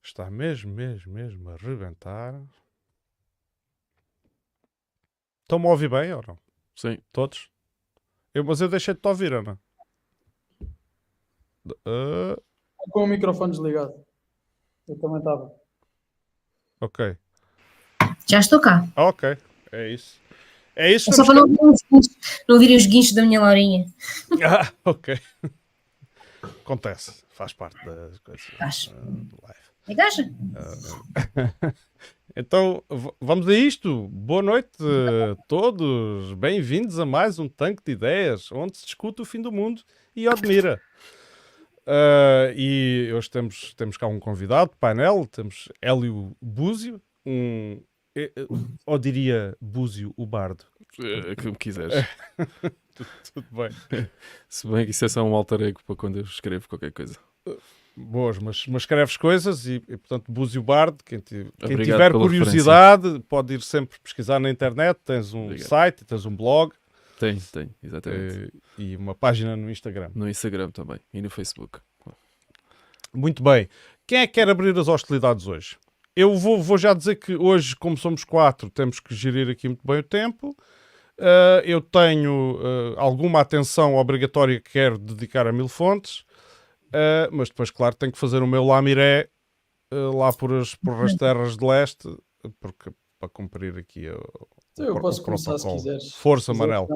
Está mesmo a arrebentar. Estão-me a ouvir bem ou não? Sim. Todos? Mas eu deixei de te ouvir, Ana. Com o microfone desligado. Eu também estava. Ok. Já estou cá. Ok. É isso. É isso. É só para não ouvirem os guinchos da minha Laurinha. Ok. Acontece. Faz parte das coisas. Acho. Live. É gaja? Então, vamos a isto. Boa noite a todos. Bem-vindos a mais um Tanque de Ideias, onde se discute o fim do mundo e o admira. E hoje temos cá um convidado de painel. Temos Hélio Búzio, ou diria Búzio o Bardo. Como quiseres. Tudo bem. Se bem que isso é só um alter ego para quando eu escrevo qualquer coisa. Boas, mas escreves coisas e portanto, Búzio Bardo, quem tiver pela curiosidade, pode ir sempre pesquisar na internet. Tens um site, tens um blog. Tem, exatamente. E uma página no Instagram. No Instagram também e no Facebook. Muito bem. Quem é que quer abrir as hostilidades hoje? Eu vou já dizer que hoje, como somos 4, temos que gerir aqui muito bem o tempo. Eu tenho alguma atenção obrigatória que quero dedicar a Mil Fontes. Mas depois, claro, tenho que fazer o meu lamiré lá por as terras de leste, porque para cumprir aqui então eu posso começar se quiseres. Força, Manel.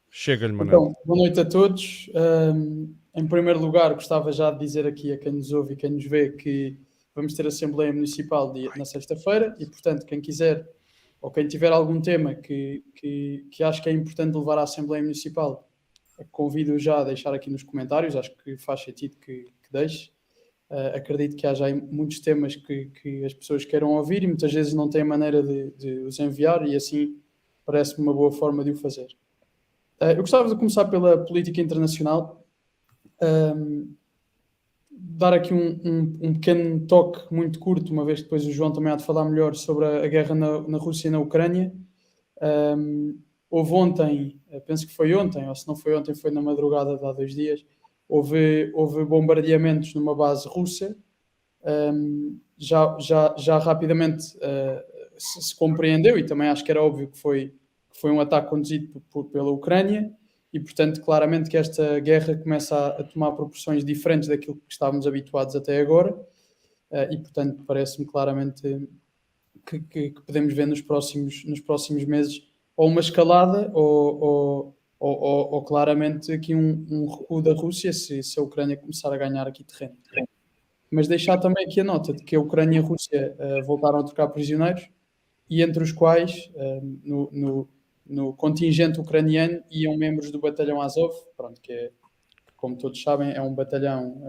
Chega-lhe, Manel. Então, boa noite a todos. Em primeiro lugar, gostava já de dizer aqui a quem nos ouve e quem nos vê que vamos ter Assembleia Municipal na sexta-feira e, portanto, quem quiser ou quem tiver algum tema que acho que é importante levar à Assembleia Municipal, convido já a deixar aqui nos comentários. Acho que faz sentido que deixe. Acredito que haja muitos temas que as pessoas queiram ouvir e muitas vezes não têm maneira de os enviar e assim parece-me uma boa forma de o fazer. Eu gostava de começar pela política internacional, dar aqui um pequeno toque muito curto, uma vez que depois o João também há de falar melhor sobre a guerra na Rússia e na Ucrânia. Houve ontem, penso que foi ontem, ou se não foi ontem, foi na madrugada de há 2 dias, houve bombardeamentos numa base russa. Já rapidamente se compreendeu, e também acho que era óbvio que foi um ataque conduzido pela Ucrânia, e portanto claramente que esta guerra começa a tomar proporções diferentes daquilo que estávamos habituados até agora, e portanto parece-me claramente que podemos ver nos próximos meses ou uma escalada ou claramente aqui um recuo da Rússia se a Ucrânia começar a ganhar aqui terreno. Mas deixar também aqui a nota de que a Ucrânia e a Rússia voltaram a trocar prisioneiros, e entre os quais no contingente ucraniano iam membros do batalhão Azov, pronto, que como todos sabem é um batalhão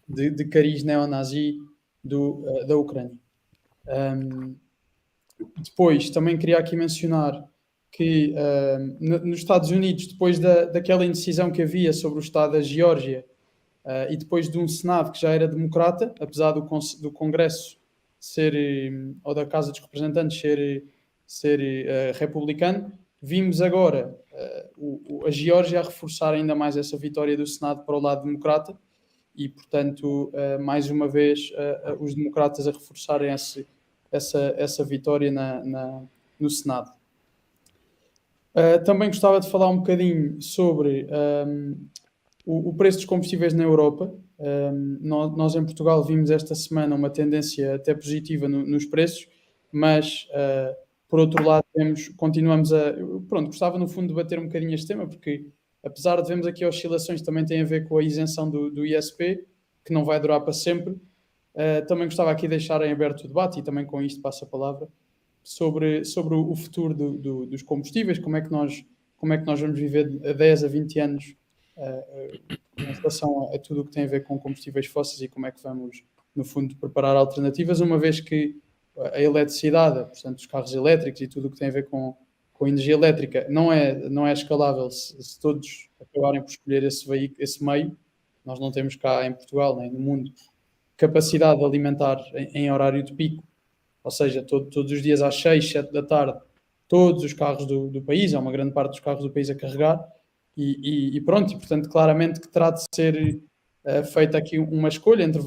de cariz neonazi da Ucrânia. Depois também queria aqui mencionar que nos Estados Unidos, depois daquela indecisão que havia sobre o estado da Geórgia, e depois de um Senado que já era democrata, apesar do Congresso ser, ou da Casa dos Representantes ser republicano, vimos agora a Geórgia a reforçar ainda mais essa vitória do Senado para o lado democrata e, portanto, mais uma vez os democratas a reforçarem essa vitória no Senado. Também gostava de falar um bocadinho sobre o preço dos combustíveis na Europa. Nós em Portugal vimos esta semana uma tendência até positiva nos preços, mas por outro lado continuamos gostava no fundo de debater um bocadinho este tema, porque apesar de vermos aqui oscilações também tem a ver com a isenção do ISP, que não vai durar para sempre. Também gostava aqui de deixar em aberto o debate, e também com isto passo a palavra, sobre o futuro dos combustíveis, como é que nós vamos viver a 10 a 20 anos em relação a tudo o que tem a ver com combustíveis fósseis e como é que vamos, no fundo, preparar alternativas, uma vez que a eletricidade, portanto, os carros elétricos e tudo o que tem a ver com energia elétrica não é escalável se todos acabarem por escolher esse meio. Nós não temos cá em Portugal, nem no mundo, capacidade de alimentar em horário de pico, ou seja, todos os dias às 6, 7 da tarde, todos os carros do país, há uma grande parte dos carros do país a carregar, e pronto, e portanto claramente que terá de ser feita aqui uma escolha entre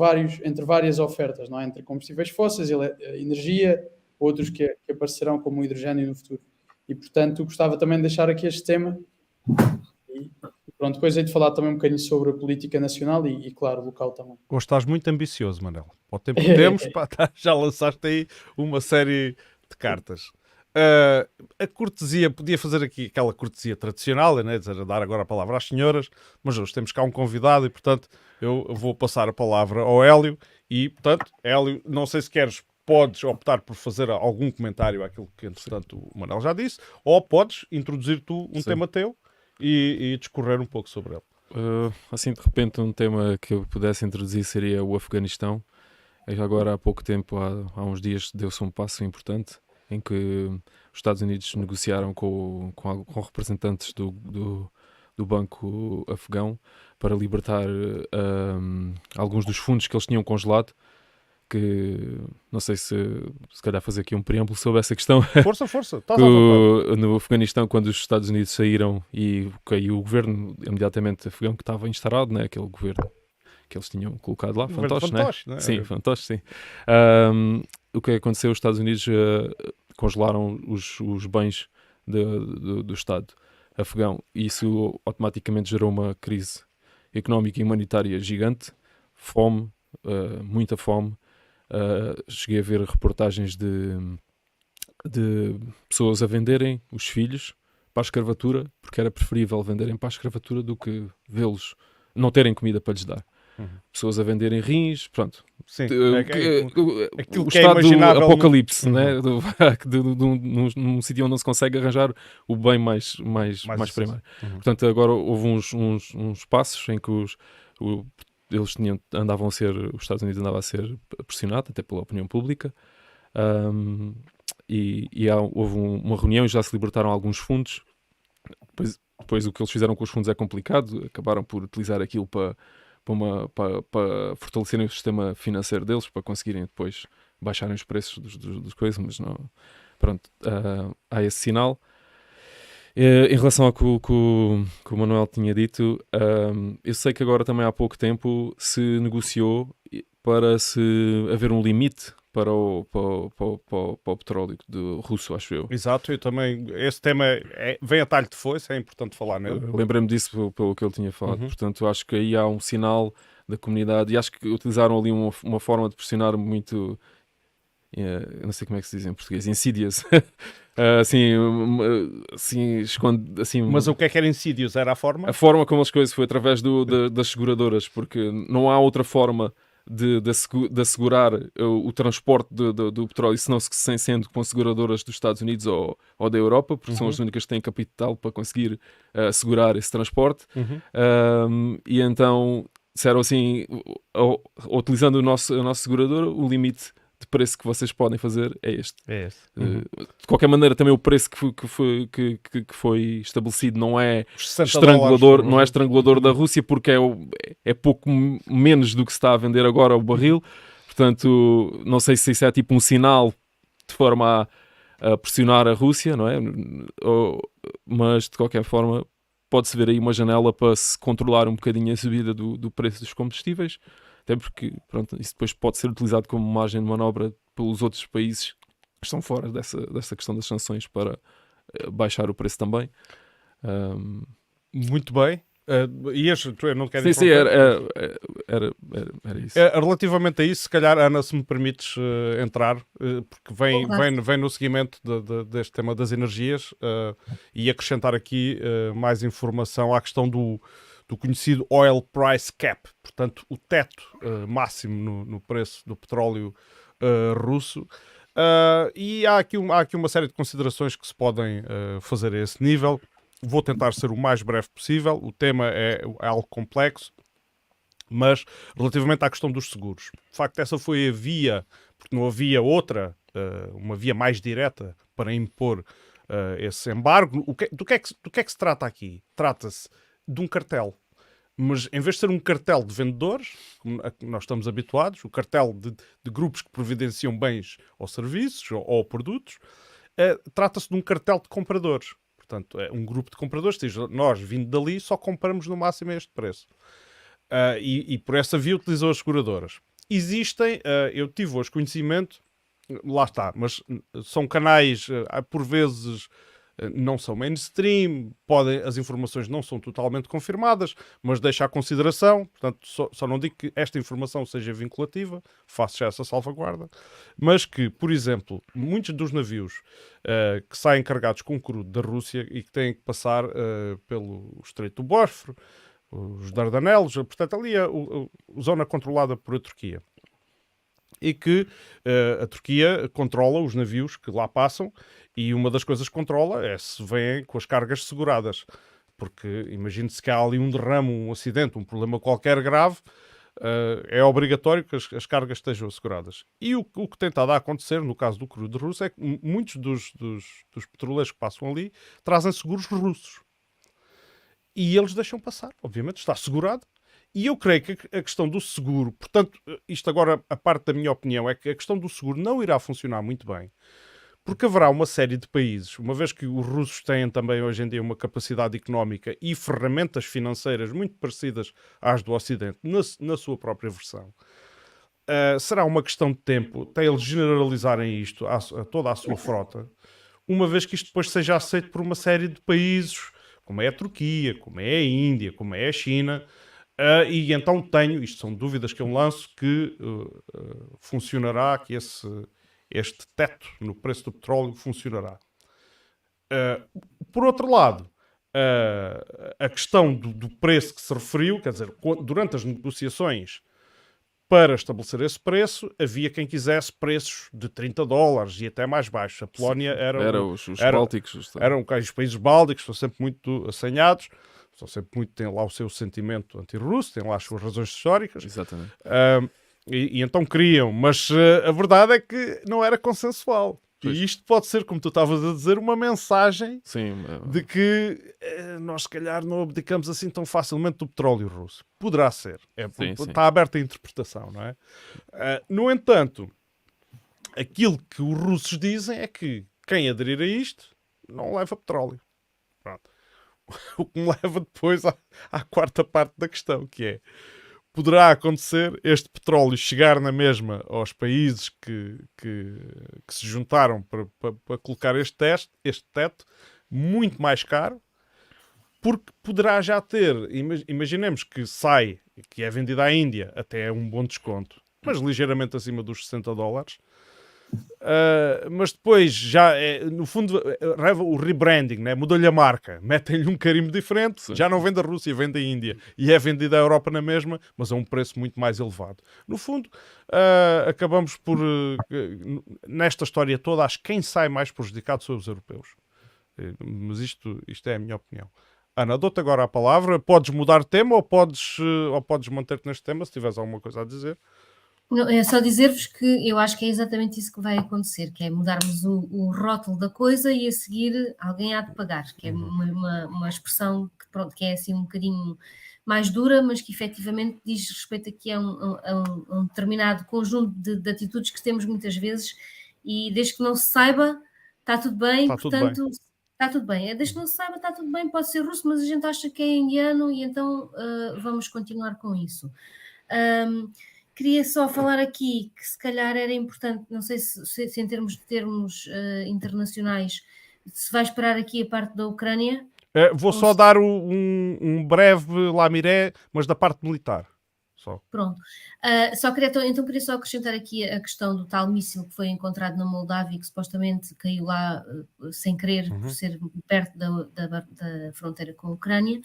várias ofertas, não é? Entre combustíveis fósseis, energia, outros que aparecerão como o hidrogênio no futuro. E, portanto, gostava também de deixar aqui este tema. E pronto, depois hei de falar também um bocadinho sobre a política nacional e claro, local também. Hoje estás muito ambicioso, Manel. Para o tempo que temos, pá, já lançaste aí uma série de cartas. A cortesia, podia fazer aqui aquela cortesia tradicional, né? Dizer, dar agora a palavra às senhoras, mas hoje temos cá um convidado e, portanto, eu vou passar a palavra ao Hélio. E, portanto, Hélio, não sei se podes optar por fazer algum comentário àquilo que, entretanto, o Manel já disse, ou podes introduzir tu um tema teu e discorrer um pouco sobre ele. Assim, de repente, um tema que eu pudesse introduzir seria o Afeganistão. Agora, há pouco tempo, há uns dias, deu-se um passo importante em que os Estados Unidos negociaram com representantes do Banco Afegão para libertar alguns dos fundos que eles tinham congelado, que não sei se calhar fazer aqui um preâmbulo sobre essa questão. Força, estás à vontade. No Afeganistão, quando os Estados Unidos saíram e o governo imediatamente afegão que estava instalado, né, aquele governo que eles tinham colocado lá, fantoche, né? Né? Sim, fantoche, sim. O que aconteceu? Os Estados Unidos congelaram os bens do Estado afegão e isso automaticamente gerou uma crise económica e humanitária gigante, fome, muita fome. Cheguei a ver reportagens de pessoas a venderem os filhos para a escravatura, porque era preferível venderem para a escravatura do que vê-los não terem comida para lhes dar. Pessoas a venderem rins, pronto. Sim, o que é estado do imaginável apocalipse, né? Num sítio onde não se consegue arranjar o bem mais primário. Portanto, agora houve uns passos em que os Estados Unidos andavam a ser pressionados, até pela opinião pública, houve uma reunião e já se libertaram alguns fundos. Depois o que eles fizeram com os fundos é complicado, acabaram por utilizar aquilo para fortalecerem o sistema financeiro deles, para conseguirem depois baixarem os preços das coisas, mas não. Pronto, há esse sinal. Em relação ao que o Manuel tinha dito, eu sei que agora também há pouco tempo se negociou para se haver um limite para o petróleo russo, acho eu. Exato, eu também. Esse tema vem a talho de foice, é importante falar nele. Lembrei-me disso pelo que ele tinha falado. Portanto, acho que aí há um sinal da comunidade e acho que utilizaram ali uma forma de pressionar muito. Eu não sei como é que se diz em português, insidious. Mas o que era insidious? Era a forma? A forma como as coisas foi através das seguradoras, porque não há outra forma de assegurar o transporte do petróleo, se não sendo com seguradoras dos Estados Unidos ou da Europa, porque são as únicas que têm capital para conseguir assegurar esse transporte. E então disseram assim, utilizando a nossa seguradora, o limite de preço que vocês podem fazer é este. De qualquer maneira, também o preço que foi estabelecido não é estrangulador, não é estrangulador da Rússia, porque é pouco menos do que se está a vender agora o barril. Portanto, não sei se isso é tipo um sinal de forma a pressionar a Rússia, não é? Mas, de qualquer forma, pode-se ver aí uma janela para se controlar um bocadinho a subida do preço dos combustíveis. Até porque, pronto, isso depois pode ser utilizado como margem de manobra pelos outros países que estão fora dessa questão das sanções para baixar o preço também. Muito bem. Eu não quero sim, era isso. Relativamente a isso, se calhar, Ana, se me permites entrar, porque vem no seguimento deste tema das energias e acrescentar aqui mais informação à questão do conhecido Oil Price Cap, portanto, o teto máximo no preço do petróleo russo. E há aqui uma série de considerações que se podem fazer a esse nível. Vou tentar ser o mais breve possível. O tema é algo complexo, mas relativamente à questão dos seguros. De facto, essa foi a via, porque não havia outra, uma via mais direta para impor esse embargo. Do que é que se trata aqui? Trata-se de um cartel. Mas em vez de ser um cartel de vendedores, como nós estamos habituados, o cartel de grupos que providenciam bens ou serviços ou produtos, trata-se de um cartel de compradores. Portanto, é um grupo de compradores que diz, nós, vindo dali, só compramos no máximo a este preço. e por essa via utilizou as seguradoras. Existem, eu tive hoje conhecimento, lá está, mas são canais, por vezes não são mainstream, as informações não são totalmente confirmadas, mas deixo à consideração, portanto, só não digo que esta informação seja vinculativa, faço já essa salvaguarda, mas que, por exemplo, muitos dos navios que saem carregados com crudo da Rússia e que têm que passar pelo Estreito do Bósforo, os Dardanelos, portanto, ali a zona controlada por a Turquia. E que a Turquia controla os navios que lá passam, e uma das coisas que controla é se vêm com as cargas seguradas. Porque imagine-se que há ali um derrame, um acidente, um problema qualquer grave, é obrigatório que as cargas estejam asseguradas. E o que tem estado a acontecer, no caso do crudo russo, é que muitos dos petroleiros que passam ali trazem seguros russos. E eles deixam passar, obviamente, está assegurado. E eu creio que a questão do seguro, portanto, isto agora, a parte da minha opinião, é que a questão do seguro não irá funcionar muito bem, porque haverá uma série de países, uma vez que os russos têm também hoje em dia uma capacidade económica e ferramentas financeiras muito parecidas às do Ocidente, na sua própria versão. Será uma questão de tempo até eles generalizarem isto a toda a sua frota, uma vez que isto depois seja aceito por uma série de países, como é a Turquia, como é a Índia, como é a China. E então isto são dúvidas que eu lanço, que funcionará, que este teto no preço do petróleo funcionará. Por outro lado, a questão do preço que se referiu, quer dizer, durante as negociações para estabelecer esse preço, havia quem quisesse preços de $30 e até mais baixos. A Polónia os bálticos. Eram os países bálticos, estão sempre muito assanhados, têm lá o seu sentimento anti-russo, têm lá as suas razões históricas. Exatamente. E então queriam, mas a verdade é que não era consensual. Pois. E isto pode ser, como tu estavas a dizer, uma mensagem Sim, de que nós, se calhar, não abdicamos assim tão facilmente do petróleo russo. Poderá ser. Sim. Está aberta a interpretação, não é? No entanto, aquilo que os russos dizem é que quem aderir a isto não leva petróleo. Pronto. O que me leva depois à quarta parte da questão, que é: poderá acontecer este petróleo chegar na mesma aos países que se juntaram para colocar este teto, muito mais caro, porque poderá já ter, imaginemos que sai, que é vendida à Índia até um bom desconto, mas ligeiramente acima dos $60, mas depois já no fundo o rebranding, né? Mudou-lhe a marca, metem-lhe um carimbo diferente. Sim. Já não vende a Rússia, vende a Índia, e é vendida à Europa na mesma, mas a um preço muito mais elevado. No fundo, acabamos por nesta história toda, acho que quem sai mais prejudicado são os europeus, mas isto é a minha opinião. Ana, dou-te agora a palavra. Podes mudar de tema ou podes manter-te neste tema se tiveres alguma coisa a dizer. Não, é só dizer-vos que eu acho que é exatamente isso que vai acontecer, que é mudarmos o rótulo da coisa e a seguir alguém há de pagar, que é uma expressão que, pronto, que é assim um bocadinho mais dura, mas que efetivamente diz respeito aqui a um determinado conjunto de atitudes que temos muitas vezes, e desde que não se saiba, está tudo bem, portanto... Está tudo bem, desde que não se saiba, está tudo bem, pode ser russo, mas a gente acha que é indiano e então vamos continuar com isso. Queria só falar aqui que se calhar era importante, não sei se em termos de termos internacionais, se vai esperar aqui a parte da Ucrânia. Vou só dar um breve lamiré, mas da parte militar. Só. Pronto. Queria só acrescentar aqui a questão do tal míssil que foi encontrado na Moldávia, que supostamente caiu lá sem querer, por ser perto da fronteira com a Ucrânia,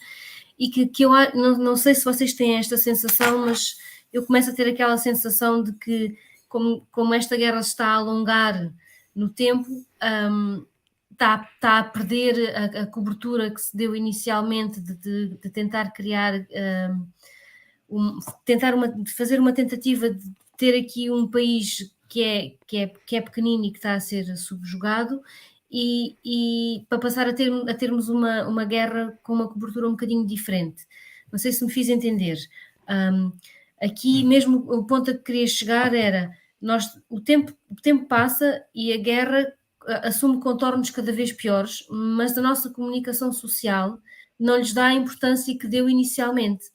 e que eu não sei se vocês têm esta sensação, mas eu começo a ter aquela sensação de que, como esta guerra se está a alongar no tempo, está a perder a cobertura que se deu inicialmente de tentar criar... fazer uma tentativa de ter aqui um país que é pequenino e que está a ser subjugado, e para passar a termos uma guerra com uma cobertura um bocadinho diferente. Não sei se me fiz entender. Aqui mesmo o ponto a que queria chegar era, o tempo passa e a guerra assume contornos cada vez piores, mas a nossa comunicação social não lhes dá a importância que deu inicialmente.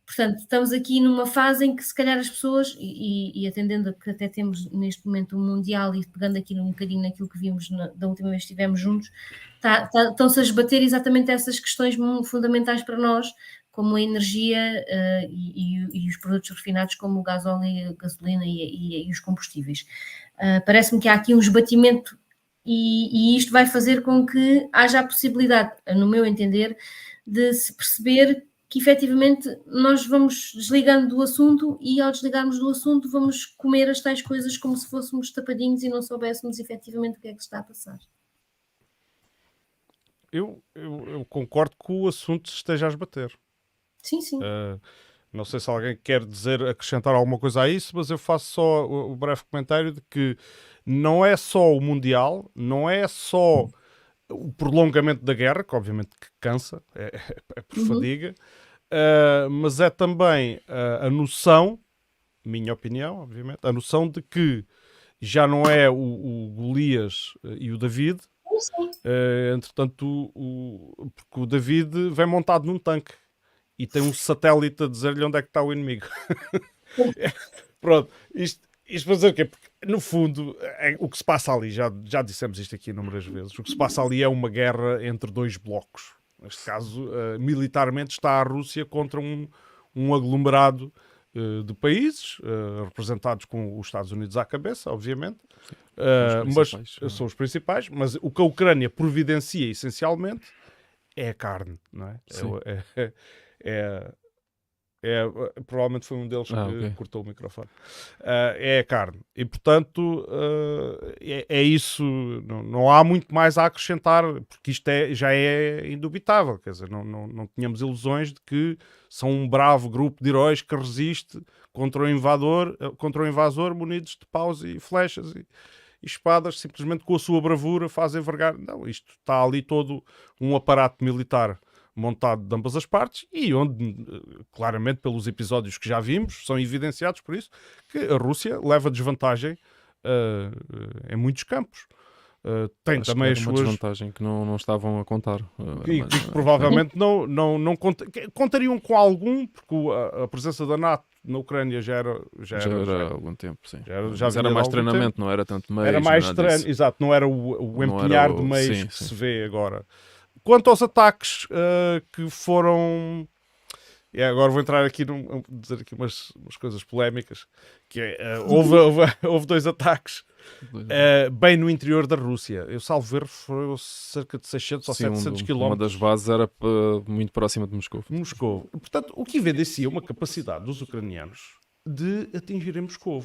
Portanto, estamos aqui numa fase em que se calhar as pessoas, e atendendo a que até temos neste momento um Mundial e pegando aqui um bocadinho naquilo que vimos da última vez que estivemos juntos, estão-se a esbater exatamente essas questões fundamentais para nós, como a energia e os produtos refinados como o gasóleo, a gasolina e os combustíveis. Parece-me que há aqui um esbatimento e isto vai fazer com que haja a possibilidade, no meu entender, de se perceber que efetivamente nós vamos desligando do assunto e ao desligarmos do assunto vamos comer as tais coisas como se fôssemos tapadinhos e não soubéssemos efetivamente o que é que está a passar. Eu concordo que o assunto se esteja a esbater. Sim, sim. Não sei se alguém quer acrescentar alguma coisa a isso, mas eu faço só o breve comentário de que não é só o Mundial, não é só o prolongamento da guerra, que obviamente que cansa, é por fadiga, mas é também a noção, minha opinião, obviamente, a noção de que já não é o Golias e o David, entretanto, porque o David vem montado num tanque e tem um satélite a dizer-lhe onde é que está o inimigo. Pronto, isto para dizer o quê? Porque, no fundo, o que se passa ali, já dissemos isto aqui inúmeras vezes, o que se passa ali é uma guerra entre dois blocos. Neste caso, militarmente está a Rússia contra um aglomerado de países, representados com os Estados Unidos à cabeça, obviamente, mas são os principais, mas o que a Ucrânia providencia essencialmente é a carne, não é? Provavelmente foi um deles que cortou o microfone. É a carne. E, portanto, é isso. Não há muito mais a acrescentar, porque isto já é indubitável. Quer dizer, não tínhamos ilusões de que são um bravo grupo de heróis que resiste contra o invasor munidos de paus e flechas e espadas, simplesmente com a sua bravura fazem vergar. Não, isto está ali todo um aparato militar montado de ambas as partes e onde, claramente, pelos episódios que já vimos, são evidenciados por isso, que a Rússia leva desvantagem em muitos campos. Tem Acho também que era uma desvantagem que não estavam a contar. Que provavelmente não contariam com algum, porque a presença da NATO na Ucrânia já era há algum tempo, sim. Já era mais há algum treinamento, tempo. não era tanto meios. Era mais treino, exato, não era o empenhar de meios que se vê agora. Quanto aos ataques que foram... agora vou entrar aqui dizer aqui umas coisas polémicas, que houve dois ataques bem no interior da Rússia. Eu salvo ver, foram cerca de 600 ou 700 quilómetros. Uma das bases era muito próxima de Moscou. Portanto, o que evidencia uma capacidade dos ucranianos de atingirem Moscou.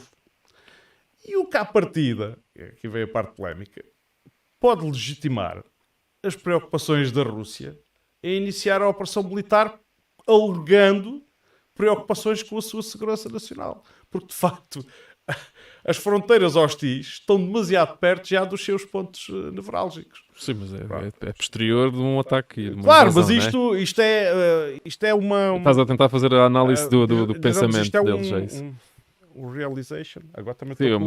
E o que à partida, aqui vem a parte polémica, pode legitimar as preocupações da Rússia em iniciar a operação militar alegando preocupações com a sua segurança nacional. Porque, de facto, as fronteiras hostis estão demasiado perto já dos seus pontos nevrálgicos. Sim, mas é posterior de um ataque. Claro, invasão, mas isto é uma... Estás a tentar fazer a análise do pensamento deles, é isso? O realization, agora também Sim, estou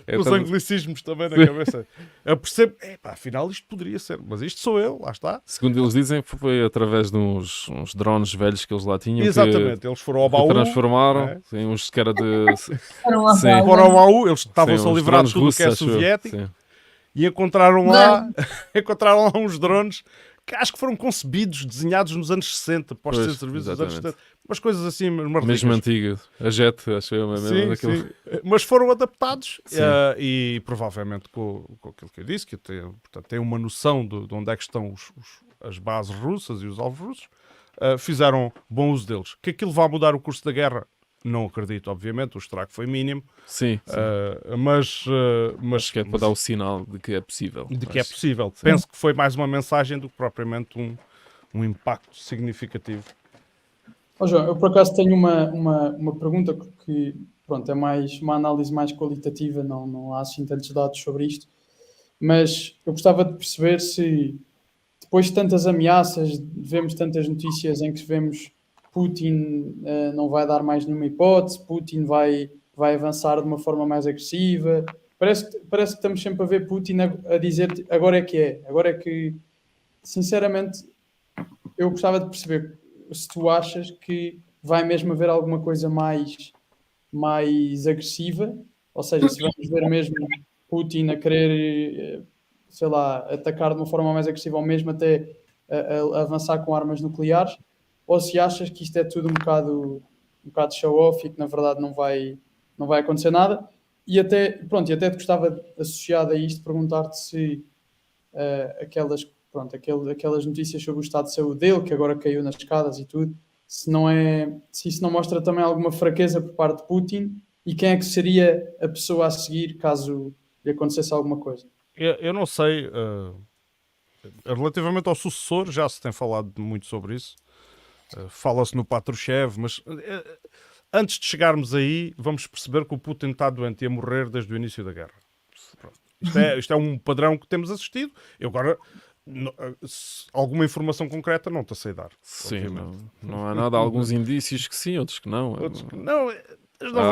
com os anglicismos também na cabeça. Eu percebo, afinal isto poderia ser, mas isto sou eu, lá está. Segundo eles dizem, foi através de uns drones velhos que eles lá tinham. Exatamente, eles foram ao baú. Transformaram, sim, uns que era de... Foram ao baú, eles estavam-se a livrar de tudo o que é soviético e encontraram lá uns drones que acho que foram concebidos, desenhados nos anos 60, para os serviços dos anos 70. Umas coisas assim, mesmo antigas. A Jet, acho eu, mesmo. Sim. Mas foram adaptados e provavelmente com aquilo que eu disse, que tem uma noção de onde é que estão as bases russas e os alvos russos, fizeram bom uso deles. Que aquilo vai mudar o curso da guerra? Não acredito, obviamente, o estrago foi mínimo. Sim. Mas acho que é para dar o sinal de que é possível. Que é possível. Sim. Penso que foi mais uma mensagem do que propriamente um impacto significativo. João, eu por acaso tenho uma pergunta que pronto, é mais uma análise mais qualitativa, não há assim tantos dados sobre isto, mas eu gostava de perceber se depois de tantas ameaças, vemos tantas notícias em que vemos Putin não vai dar mais nenhuma hipótese, Putin vai avançar de uma forma mais agressiva. Parece que estamos sempre a ver Putin a dizer agora é que, sinceramente, eu gostava de perceber se tu achas que vai mesmo haver alguma coisa mais agressiva, ou seja, se vamos ver mesmo Putin a querer, sei lá, atacar de uma forma mais agressiva ou mesmo até a avançar com armas nucleares, ou se achas que isto é tudo um bocado show-off e que na verdade não vai acontecer nada. E até te gostava, associado a isto, perguntar-te se aquelas notícias sobre o estado de saúde dele, que agora caiu nas escadas e tudo, se isso não mostra também alguma fraqueza por parte de Putin, e quem é que seria a pessoa a seguir caso lhe acontecesse alguma coisa? Eu não sei, relativamente ao sucessor, já se tem falado muito sobre isso. Fala-se no Patrushev, mas antes de chegarmos aí, vamos perceber que o Putin está doente e a morrer desde o início da guerra. Pronto. Isto é um padrão que temos assistido. Eu agora, alguma informação concreta não te sei dar. Sim, não há nada. Há alguns indícios que sim, outros que não. Outros que não.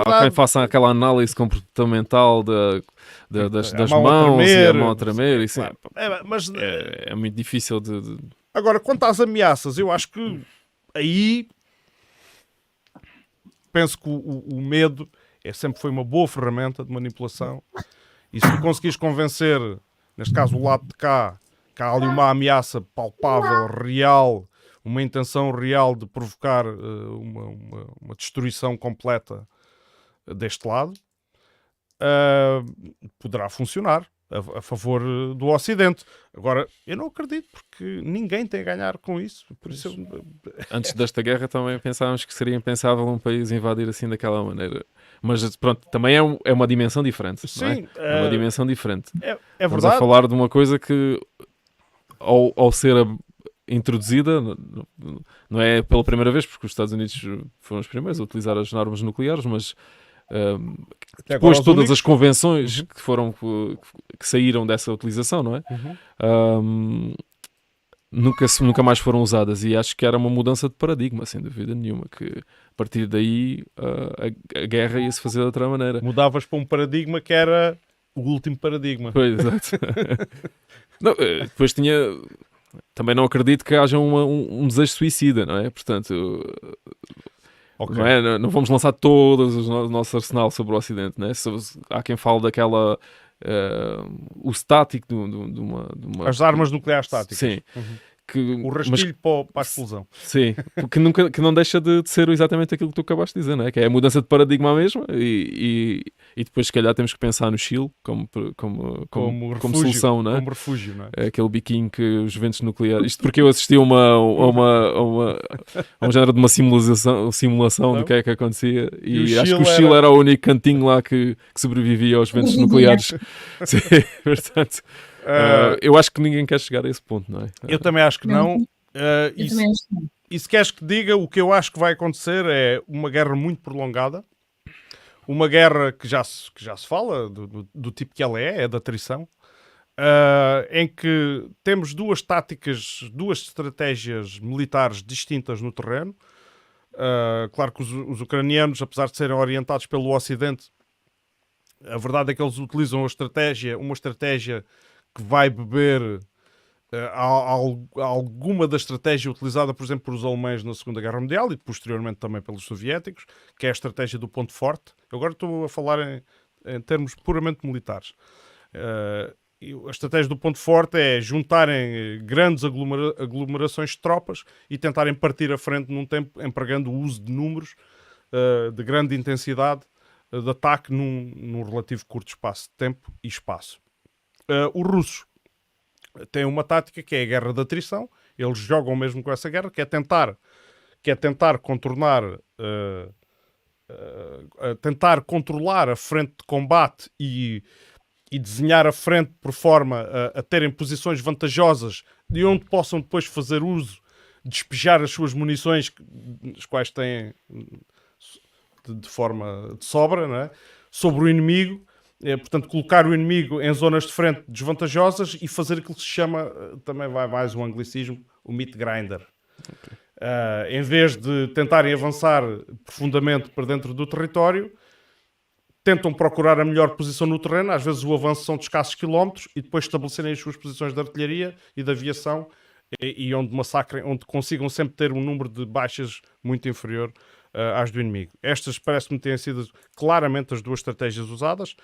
Há quem faça aquela análise comportamental das a mão a mãos tremer, e a mão a tremer. Isso claro. Mas é muito difícil de... Agora, quanto às ameaças, eu acho que aí penso que o medo sempre foi uma boa ferramenta de manipulação, e se tu conseguires convencer, neste caso o lado de cá, que há ali uma ameaça palpável, real, uma intenção real de provocar uma destruição completa deste lado, poderá funcionar a favor do Ocidente. Agora, eu não acredito, porque ninguém tem a ganhar com isso. Por isso Antes desta guerra também pensávamos que seria impensável um país invadir assim daquela maneira. Mas pronto, também é uma dimensão diferente. Sim, não é? É uma dimensão diferente. É Estamos verdade. a falar de uma coisa que, ao ser introduzida, não é pela primeira vez, porque os Estados Unidos foram os primeiros a utilizar as armas nucleares, mas depois de todas as convenções que saíram dessa utilização, não é? Nunca mais foram usadas, e acho que era uma mudança de paradigma, sem dúvida nenhuma, que a partir daí a guerra ia-se fazer de outra maneira. Mudavas para um paradigma que era o último paradigma. Pois, exato. Não, depois também não acredito que haja um desejo suicida, não é? Portanto, okay. não vamos lançar todos o nosso arsenal sobre o Ocidente, não é? Há quem fale daquela... o estático de uma... As armas nucleares estáticas. Sim. O rastilho para a explosão. Sim, que não deixa de ser exatamente aquilo que tu acabaste de dizer, não é? Que é a mudança de paradigma mesmo, e depois se calhar temos que pensar no Chile como solução, não é? Como refúgio, não é? É aquele biquinho que os ventos nucleares... Isto porque eu assisti a um género de uma simulação do que é que acontecia, e acho que o Chile era o único cantinho lá que sobrevivia aos ventos nucleares. Sim, portanto... eu acho que ninguém quer chegar a esse ponto, não é? Eu também acho que não. E se queres que diga, o que eu acho que vai acontecer é uma guerra muito prolongada, uma guerra que já se fala do tipo que ela é da atrição, em que temos duas estratégias militares distintas no terreno. Claro que os ucranianos, apesar de serem orientados pelo Ocidente, a verdade é que eles utilizam uma estratégia que vai beber alguma da estratégia utilizada, por exemplo, por os alemães na Segunda Guerra Mundial e posteriormente também pelos soviéticos, que é a estratégia do ponto forte. Eu agora estou a falar em termos puramente militares. A estratégia do ponto forte é juntarem grandes aglomerações de tropas e tentarem partir à frente num tempo, empregando o uso de números de grande intensidade de ataque num relativo curto espaço de tempo e espaço. Os russos têm uma tática que é a guerra de atrição. Eles jogam mesmo com essa guerra, que é tentar controlar a frente de combate e desenhar a frente por forma a terem posições vantajosas de onde possam depois fazer uso, despejar as suas munições, as quais têm de forma de sobra, não é? Sobre o inimigo. Portanto, colocar o inimigo em zonas de frente desvantajosas e fazer aquilo que se chama, também vai mais um anglicismo, o meat grinder. Okay. Em vez de tentarem avançar profundamente para dentro do território, tentam procurar a melhor posição no terreno. Às vezes o avanço são de escassos quilómetros, e depois estabelecerem as suas posições de artilharia e de aviação e onde massacrem, onde consigam sempre ter um número de baixas muito inferior às do inimigo. Estas parece-me terem sido claramente as duas estratégias usadas.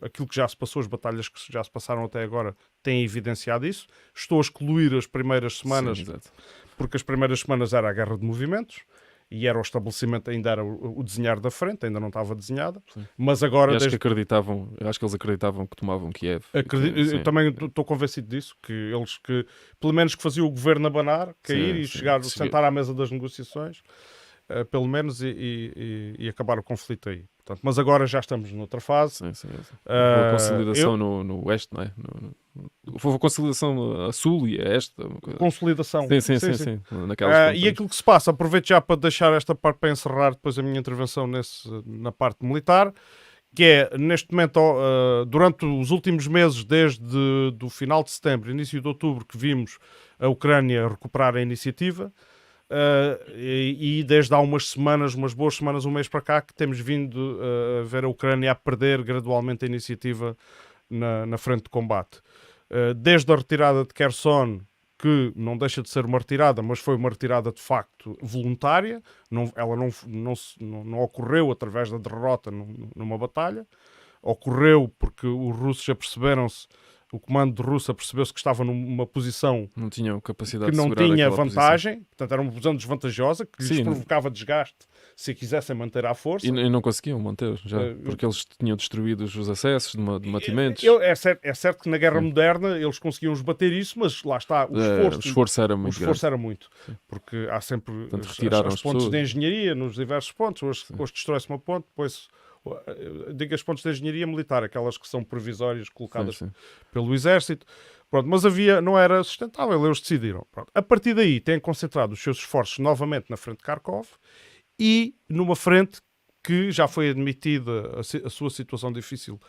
Aquilo que já se passou, as batalhas que já se passaram até agora, têm evidenciado isso. Estou a excluir as primeiras semanas, Sim, exato. porque as primeiras semanas era a guerra de movimentos e era o estabelecimento, ainda era o desenhar da frente, ainda não estava desenhada. Sim. Mas agora... Eu acho que eles acreditavam que tomavam Kiev. Eu também estou convencido disso, que eles que, pelo menos que faziam o governo abanar, cair e chegar, sentar à mesa das negociações, pelo menos, e acabar o conflito aí. Portanto, mas agora já estamos noutra fase. Sim. Houve a consolidação no oeste, não é? Houve a consolidação a sul e a este. Consolidação. Sim. Naquelas e aquilo que se passa, aproveito já para deixar esta parte para encerrar depois a minha intervenção na parte militar, que é, neste momento, durante os últimos meses, desde do final de setembro, início de outubro, que vimos a Ucrânia recuperar a iniciativa, e desde há umas semanas, umas boas semanas, um mês para cá, que temos vindo a ver a Ucrânia a perder gradualmente a iniciativa na frente de combate. Desde a retirada de Kherson, que não deixa de ser uma retirada, mas foi uma retirada de facto voluntária, ela não ocorreu através da derrota numa batalha, ocorreu porque os russos aperceberam-se, o comando de Rússia percebeu-se que estava numa posição não tinham capacidade que não de segurar tinha aquela vantagem, posição. portanto era uma posição desvantajosa, que lhes provocava desgaste se quisessem manter à força. E não conseguiam manter, já, porque eles tinham destruído os acessos de mantimentos. É certo que na guerra moderna eles conseguiam esbater isso, mas lá está, o esforço era muito grande. Porque há sempre as pontes de engenharia nos diversos pontos, hoje destrói-se uma ponte, depois digo as pontes de engenharia militar, aquelas que são provisórias colocadas pelo exército. Pronto, mas não era sustentável, eles decidiram. Pronto. A partir daí têm concentrado os seus esforços novamente na frente de Kharkov e numa frente que já foi admitida a sua situação difícil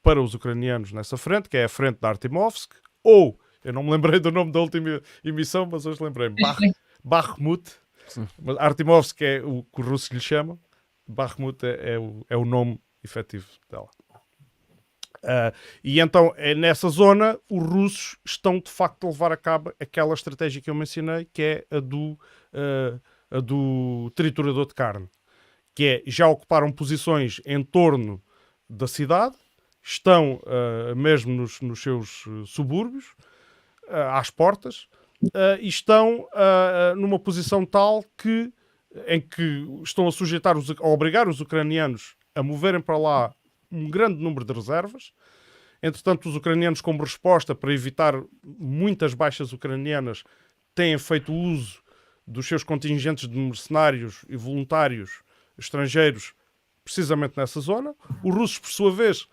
para os ucranianos nessa frente, que é a frente de Artyomovsk, ou, eu não me lembrei do nome da última emissão, mas hoje lembrei-me, Bakhmut. Artyomovsk é o que os russos lhe chamam, Bakhmut é o nome efetivo dela. E então, nessa zona, os russos estão de facto a levar a cabo aquela estratégia que eu mencionei, que é a do triturador de carne, que é, já ocuparam posições em torno da cidade, estão mesmo nos seus subúrbios, às portas, e estão numa posição tal em que estão a obrigar os ucranianos a moverem para lá um grande número de reservas. Entretanto, os ucranianos, como resposta para evitar muitas baixas ucranianas, têm feito uso dos seus contingentes de mercenários e voluntários estrangeiros precisamente nessa zona. Os russos, por sua vez,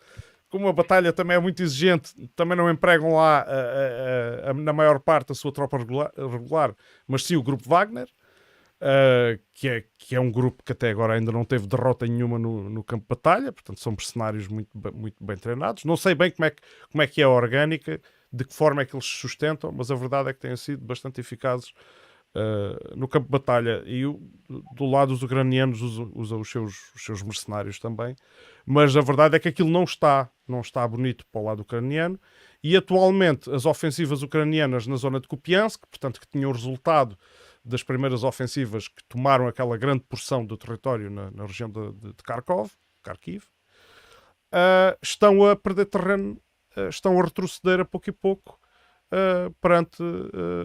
como a batalha também é muito exigente, também não empregam lá na maior parte a sua tropa regular, mas sim o grupo Wagner, que é um grupo que até agora ainda não teve derrota nenhuma no campo de batalha, portanto são mercenários muito bem treinados. Não sei bem como é que é a orgânica, de que forma é que eles se sustentam, mas a verdade é que têm sido bastante eficazes no campo de batalha. E do lado dos ucranianos usam os seus mercenários também, mas a verdade é que aquilo não está bonito para o lado ucraniano. E atualmente as ofensivas ucranianas na zona de Kupiansk, portanto que tinham resultado das primeiras ofensivas que tomaram aquela grande porção do território na região de Kharkiv, estão a perder terreno, estão a retroceder a pouco e pouco perante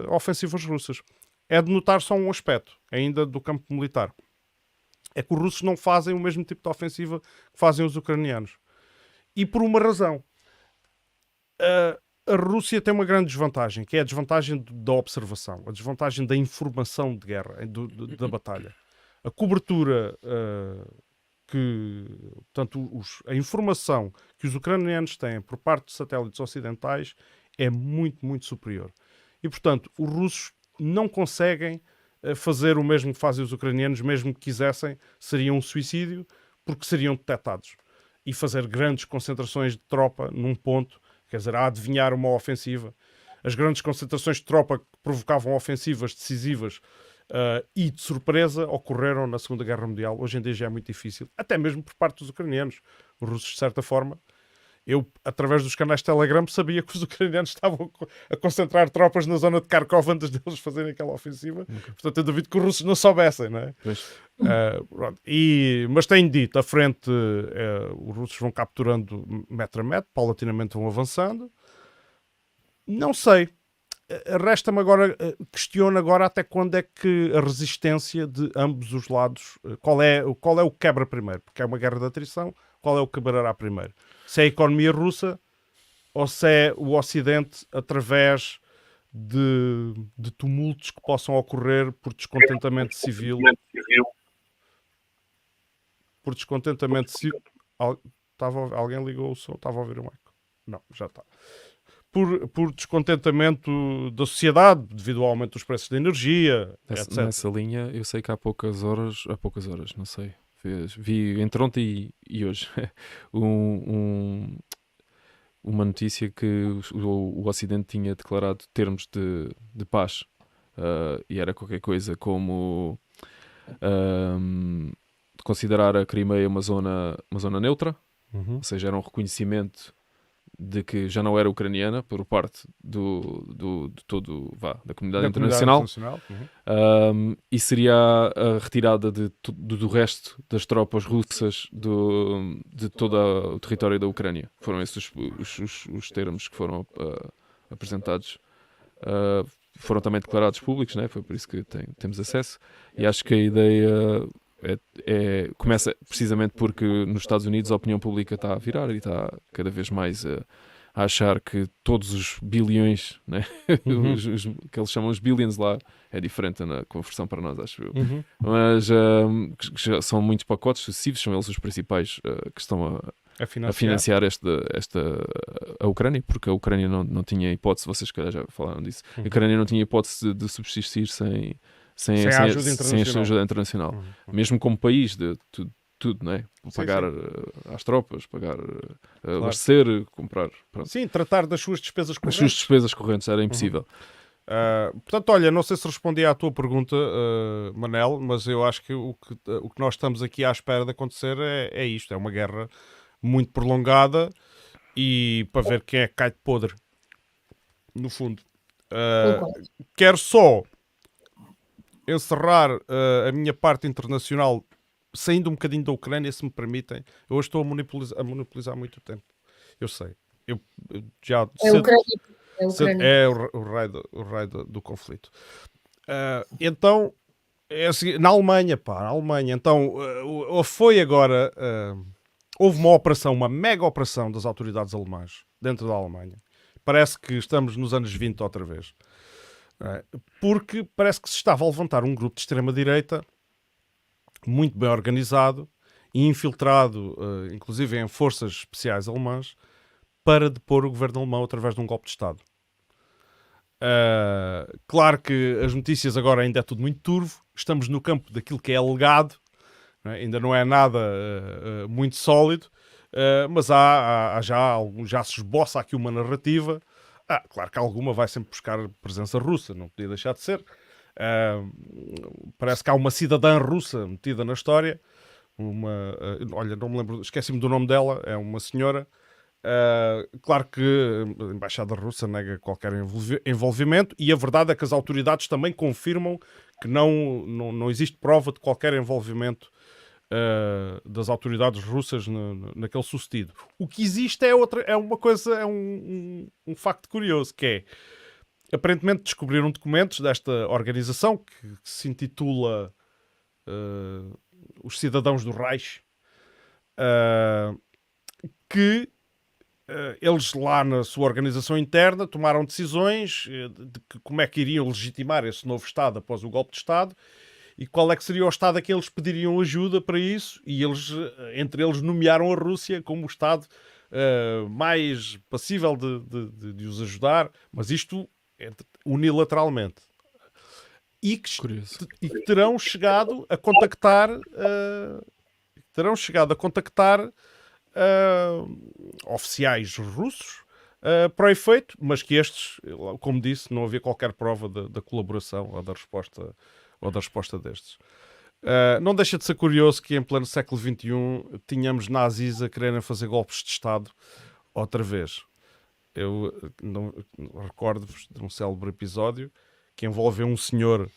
ofensivas russas. É de notar só um aspecto, ainda do campo militar. É que os russos não fazem o mesmo tipo de ofensiva que fazem os ucranianos. E por uma razão. A Rússia tem uma grande desvantagem, que é a desvantagem da observação, a desvantagem da informação de guerra, da batalha. A cobertura, portanto, a informação que os ucranianos têm por parte de satélites ocidentais é muito, muito superior. E, portanto, os russos não conseguem fazer o mesmo que fazem os ucranianos, mesmo que quisessem, seria um suicídio, porque seriam detectados. E fazer grandes concentrações de tropa num ponto, quer dizer, a adivinhar uma ofensiva. As grandes concentrações de tropa que provocavam ofensivas decisivas e de surpresa ocorreram na Segunda Guerra Mundial. Hoje em dia já é muito difícil, até mesmo por parte dos ucranianos. Os russos, de certa forma, Eu, através dos canais de Telegram, sabia que os ucranianos estavam a concentrar tropas na zona de Kharkov antes deles fazerem aquela ofensiva. Portanto, eu duvido que os russos não soubessem, não é? Pronto. Mas tenho dito, à frente, os russos vão capturando metro a metro, paulatinamente vão avançando. Não sei. Resta-me agora, questiono agora até quando é que a resistência de ambos os lados, qual é o que quebra primeiro? Porque é uma guerra de atrição, qual é o que quebrará primeiro? Se é a economia russa ou se é o Ocidente através de tumultos que possam ocorrer por descontentamento civil? Por descontentamento civil. Alguém ligou o som? Estava a ouvir um eco? Não, já está. Por descontentamento da sociedade, devido ao aumento dos preços da energia, etc. Nessa linha, eu sei que há poucas horas, não sei, vi entre ontem e hoje uma notícia que o Ocidente tinha declarado termos de paz, e era qualquer coisa como considerar a Crimeia uma zona neutra, ou seja, era um reconhecimento de que já não era ucraniana por parte de todo da comunidade internacional. E seria a retirada do resto das tropas russas de todo o território da Ucrânia. Foram esses os termos que foram apresentados. Foram também declarados públicos, né? Foi por isso que temos acesso. E acho que a ideia começa precisamente porque nos Estados Unidos a opinião pública está a virar e está cada vez mais a achar que todos os bilhões, né? Que eles chamam os billions lá, é diferente na conversão para nós, acho eu. Mas que já são muitos pacotes sucessivos, são eles os principais que estão a financiar a Ucrânia, porque a Ucrânia não tinha hipótese, vocês calhar já falaram disso, a Ucrânia não tinha hipótese de subsistir sem ajuda internacional. Mesmo como país, de tudo, não é? Pagar às tropas, pagar, abastecer, comprar. Pronto. Sim, tratar das suas despesas correntes. As suas despesas correntes era impossível. Portanto, olha, não sei se respondi à tua pergunta, Manel, mas eu acho que o que nós estamos aqui à espera de acontecer é isto, é uma guerra muito prolongada e para ver quem é que cai de podre, no fundo. Quero só encerrar a minha parte internacional saindo um bocadinho da Ucrânia, se me permitem. Eu hoje estou a monopolizar muito tempo. Eu sei. Eu já é o raio do conflito. Então, na Alemanha, então, foi agora... houve uma mega operação das autoridades alemãs dentro da Alemanha. Parece que estamos nos anos 20 outra vez. Porque parece que se estava a levantar um grupo de extrema-direita muito bem organizado e infiltrado, inclusive em forças especiais alemãs, para depor o governo alemão através de um golpe de Estado. Claro que as notícias agora ainda é tudo muito turvo, estamos no campo daquilo que é alegado, não é? Ainda não é nada muito sólido, mas já se esboça aqui uma narrativa. Claro que alguma vai sempre buscar presença russa, não podia deixar de ser. Parece que há uma cidadã russa metida na história. Olha, não me lembro, esqueci-me do nome dela, é uma senhora. Claro que a Embaixada Russa nega qualquer envolvimento e a verdade é que as autoridades também confirmam que não existe prova de qualquer envolvimento das autoridades russas naquele sucedido. O que existe é uma coisa, é um facto curioso, que é aparentemente descobriram documentos desta organização que se intitula Os Cidadãos do Reich, que eles lá na sua organização interna tomaram decisões de como é que iriam legitimar esse novo Estado após o golpe de Estado e qual é que seria o Estado a que eles pediriam ajuda para isso, e eles, entre eles, nomearam a Rússia como o Estado mais passível de os ajudar, mas isto unilateralmente. E que terão chegado a contactar oficiais russos para o efeito, mas que estes, como disse, não havia qualquer prova da colaboração ou da resposta destes. Não deixa de ser curioso que em pleno século XXI tínhamos nazis a quererem fazer golpes de Estado outra vez, eu recordo-vos de um célebre episódio que envolveu um senhor,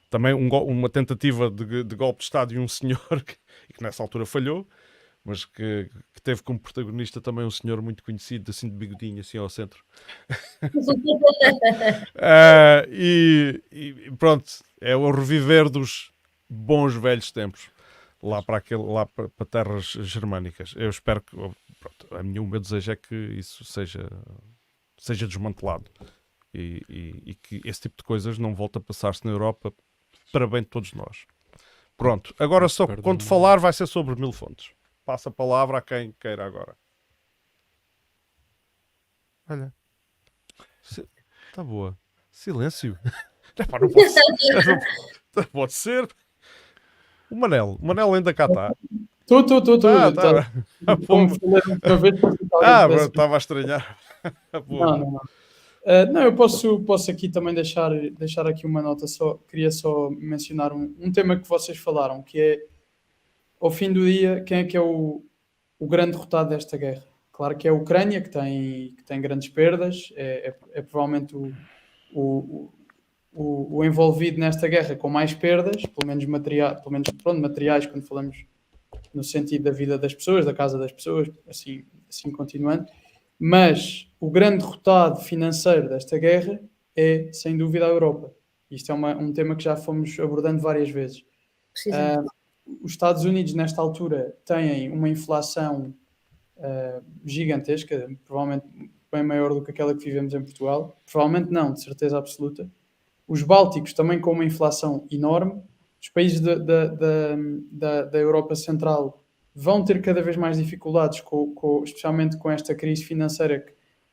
também uma tentativa de golpe de Estado e um senhor que nessa altura falhou, mas que teve como protagonista também um senhor muito conhecido, assim de bigodinho, assim ao centro. E pronto, é o reviver dos bons velhos tempos lá para terras germânicas. Eu espero que, pronto, o meu desejo é que isso seja desmantelado e que esse tipo de coisas não volte a passar-se na Europa, para bem de todos nós. Pronto, agora só quando falar vai ser sobre Mil Fontes. Passa a palavra a quem queira agora. Olha. Está boa. Silêncio. Epá, não pode ser. Não pode ser. O Manel ainda cá está. Estou. Estava a estranhar. Não. Não, eu posso aqui também deixar aqui uma nota. Queria só mencionar um tema que vocês falaram, que é, ao fim do dia, quem é que é o grande derrotado desta guerra? Claro que é a Ucrânia, que tem grandes perdas, é provavelmente o envolvido nesta guerra com mais perdas, pelo menos materiais, quando falamos no sentido da vida das pessoas, da casa das pessoas, assim continuando. Mas o grande derrotado financeiro desta guerra é, sem dúvida, a Europa. Isto é um tema que já fomos abordando várias vezes. Os Estados Unidos, nesta altura, têm uma inflação gigantesca, provavelmente bem maior do que aquela que vivemos em Portugal. Provavelmente não, de certeza absoluta. Os Bálticos também com uma inflação enorme. Os países da Europa Central vão ter cada vez mais dificuldades, especialmente com esta crise financeira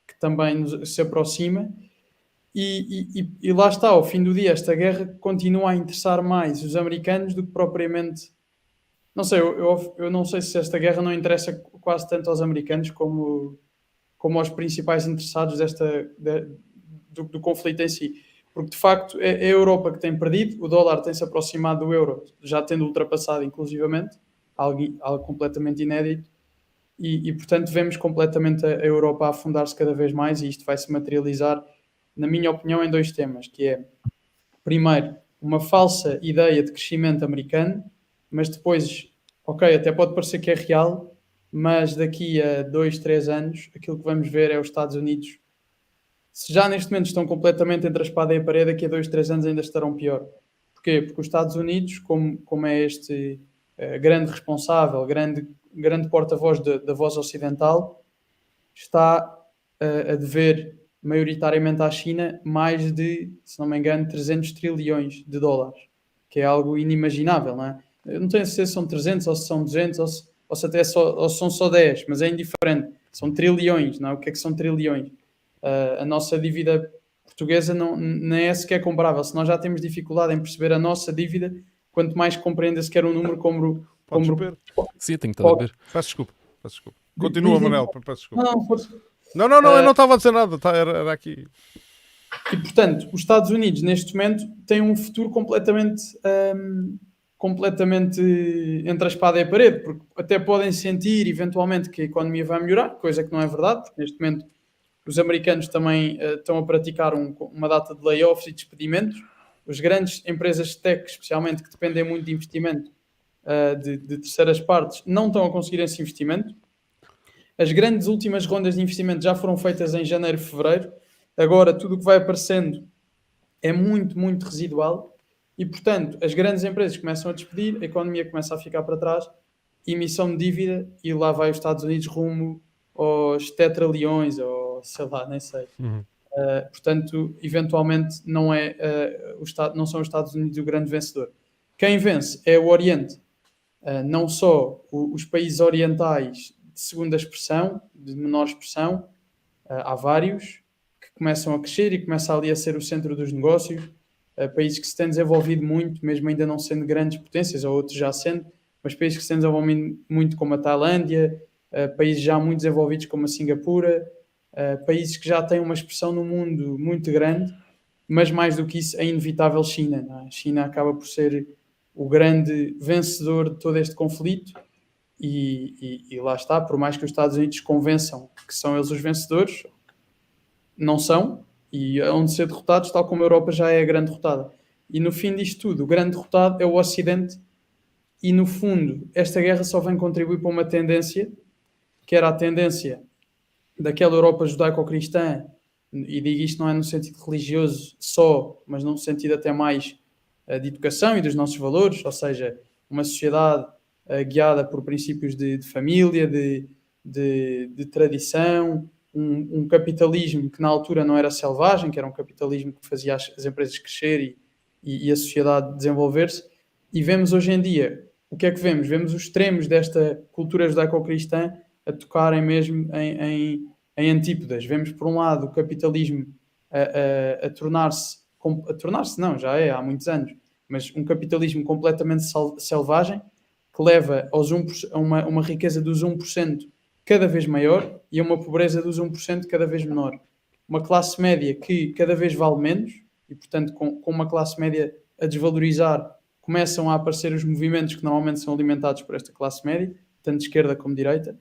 que também se aproxima. E lá está, ao fim do dia, esta guerra continua a interessar mais os americanos do que propriamente... Não sei, eu não sei se esta guerra não interessa quase tanto aos americanos como aos principais interessados do conflito em si. Porque, de facto, é a Europa que tem perdido, o dólar tem-se aproximado do euro, já tendo ultrapassado, inclusivamente, algo completamente inédito, e portanto, vemos completamente a Europa a afundar-se cada vez mais, e isto vai se materializar, na minha opinião, em dois temas, que é, primeiro, uma falsa ideia de crescimento americano, mas depois, ok, até pode parecer que é real, mas daqui a 2, 3 anos, aquilo que vamos ver é os Estados Unidos, se já neste momento estão completamente entre a espada e a parede, daqui a 2, 3 anos ainda estarão pior. Porquê? Porque os Estados Unidos, como é este grande responsável, grande porta-voz da voz ocidental, está a dever maioritariamente à China mais de, se não me engano, 300 trilhões de dólares, que é algo inimaginável, não é? Eu não tenho certeza se são 300 ou se são 200 ou se são só 10, mas é indiferente. São trilhões, não é? O que é que são trilhões? A nossa dívida portuguesa nem é sequer comparável. Se nós já temos dificuldade em perceber a nossa dívida, quanto mais compreenda sequer um número como... Sim, tenho que estar a ver. Peço desculpa. Continua, Manel. Peço desculpa. Não, eu não estava a dizer nada. Era aqui. E, portanto, os Estados Unidos, neste momento, têm um futuro completamente entre a espada e a parede, porque até podem sentir, eventualmente, que a economia vai melhorar, coisa que não é verdade, porque neste momento os americanos também estão a praticar uma data de layoffs e despedimentos. As grandes empresas de tech, especialmente, que dependem muito de investimento de terceiras partes, não estão a conseguir esse investimento. As grandes últimas rondas de investimento já foram feitas em janeiro e fevereiro. Agora, tudo o que vai aparecendo é muito, muito residual. E, portanto, as grandes empresas começam a despedir, a economia começa a ficar para trás, emissão de dívida, e lá vai os Estados Unidos rumo aos tetralhões, ou sei lá, nem sei. Portanto, eventualmente não são os Estados Unidos o grande vencedor. Quem vence é o Oriente. Não só os países orientais de segunda expressão, de menor expressão, há vários que começam a crescer e começam ali a ser o centro dos negócios. Países que se têm desenvolvido muito, mesmo ainda não sendo grandes potências, ou outros já sendo, mas países que se têm desenvolvido muito, como a Tailândia, países já muito desenvolvidos como a Singapura, países que já têm uma expressão no mundo muito grande, mas mais do que isso, a inevitável China. Não é? A China acaba por ser o grande vencedor de todo este conflito, E lá está, por mais que os Estados Unidos convençam que são eles os vencedores, não são, e hão de ser derrotados, tal como a Europa já é a grande derrotada. E no fim disto tudo, o grande derrotado é o Ocidente, e no fundo, esta guerra só vem contribuir para uma tendência, que era a tendência daquela Europa judaico-cristã, e digo isto não é no sentido religioso só, mas num sentido até mais de educação e dos nossos valores, ou seja, uma sociedade guiada por princípios de família, de tradição, um capitalismo que na altura não era selvagem, que era um capitalismo que fazia as empresas crescer e a sociedade desenvolver-se. E vemos hoje em dia, o que é que vemos? Vemos os extremos desta cultura judaico-cristã a tocarem mesmo em antípodas. Vemos, por um lado, o capitalismo a tornar-se não, já é há muitos anos, mas um capitalismo completamente selvagem, que leva a uma riqueza dos 1% cada vez maior e a uma pobreza dos 1% cada vez menor. Uma classe média que cada vez vale menos e, portanto, com uma classe média a desvalorizar, começam a aparecer os movimentos que normalmente são alimentados por esta classe média, tanto de esquerda como de direita.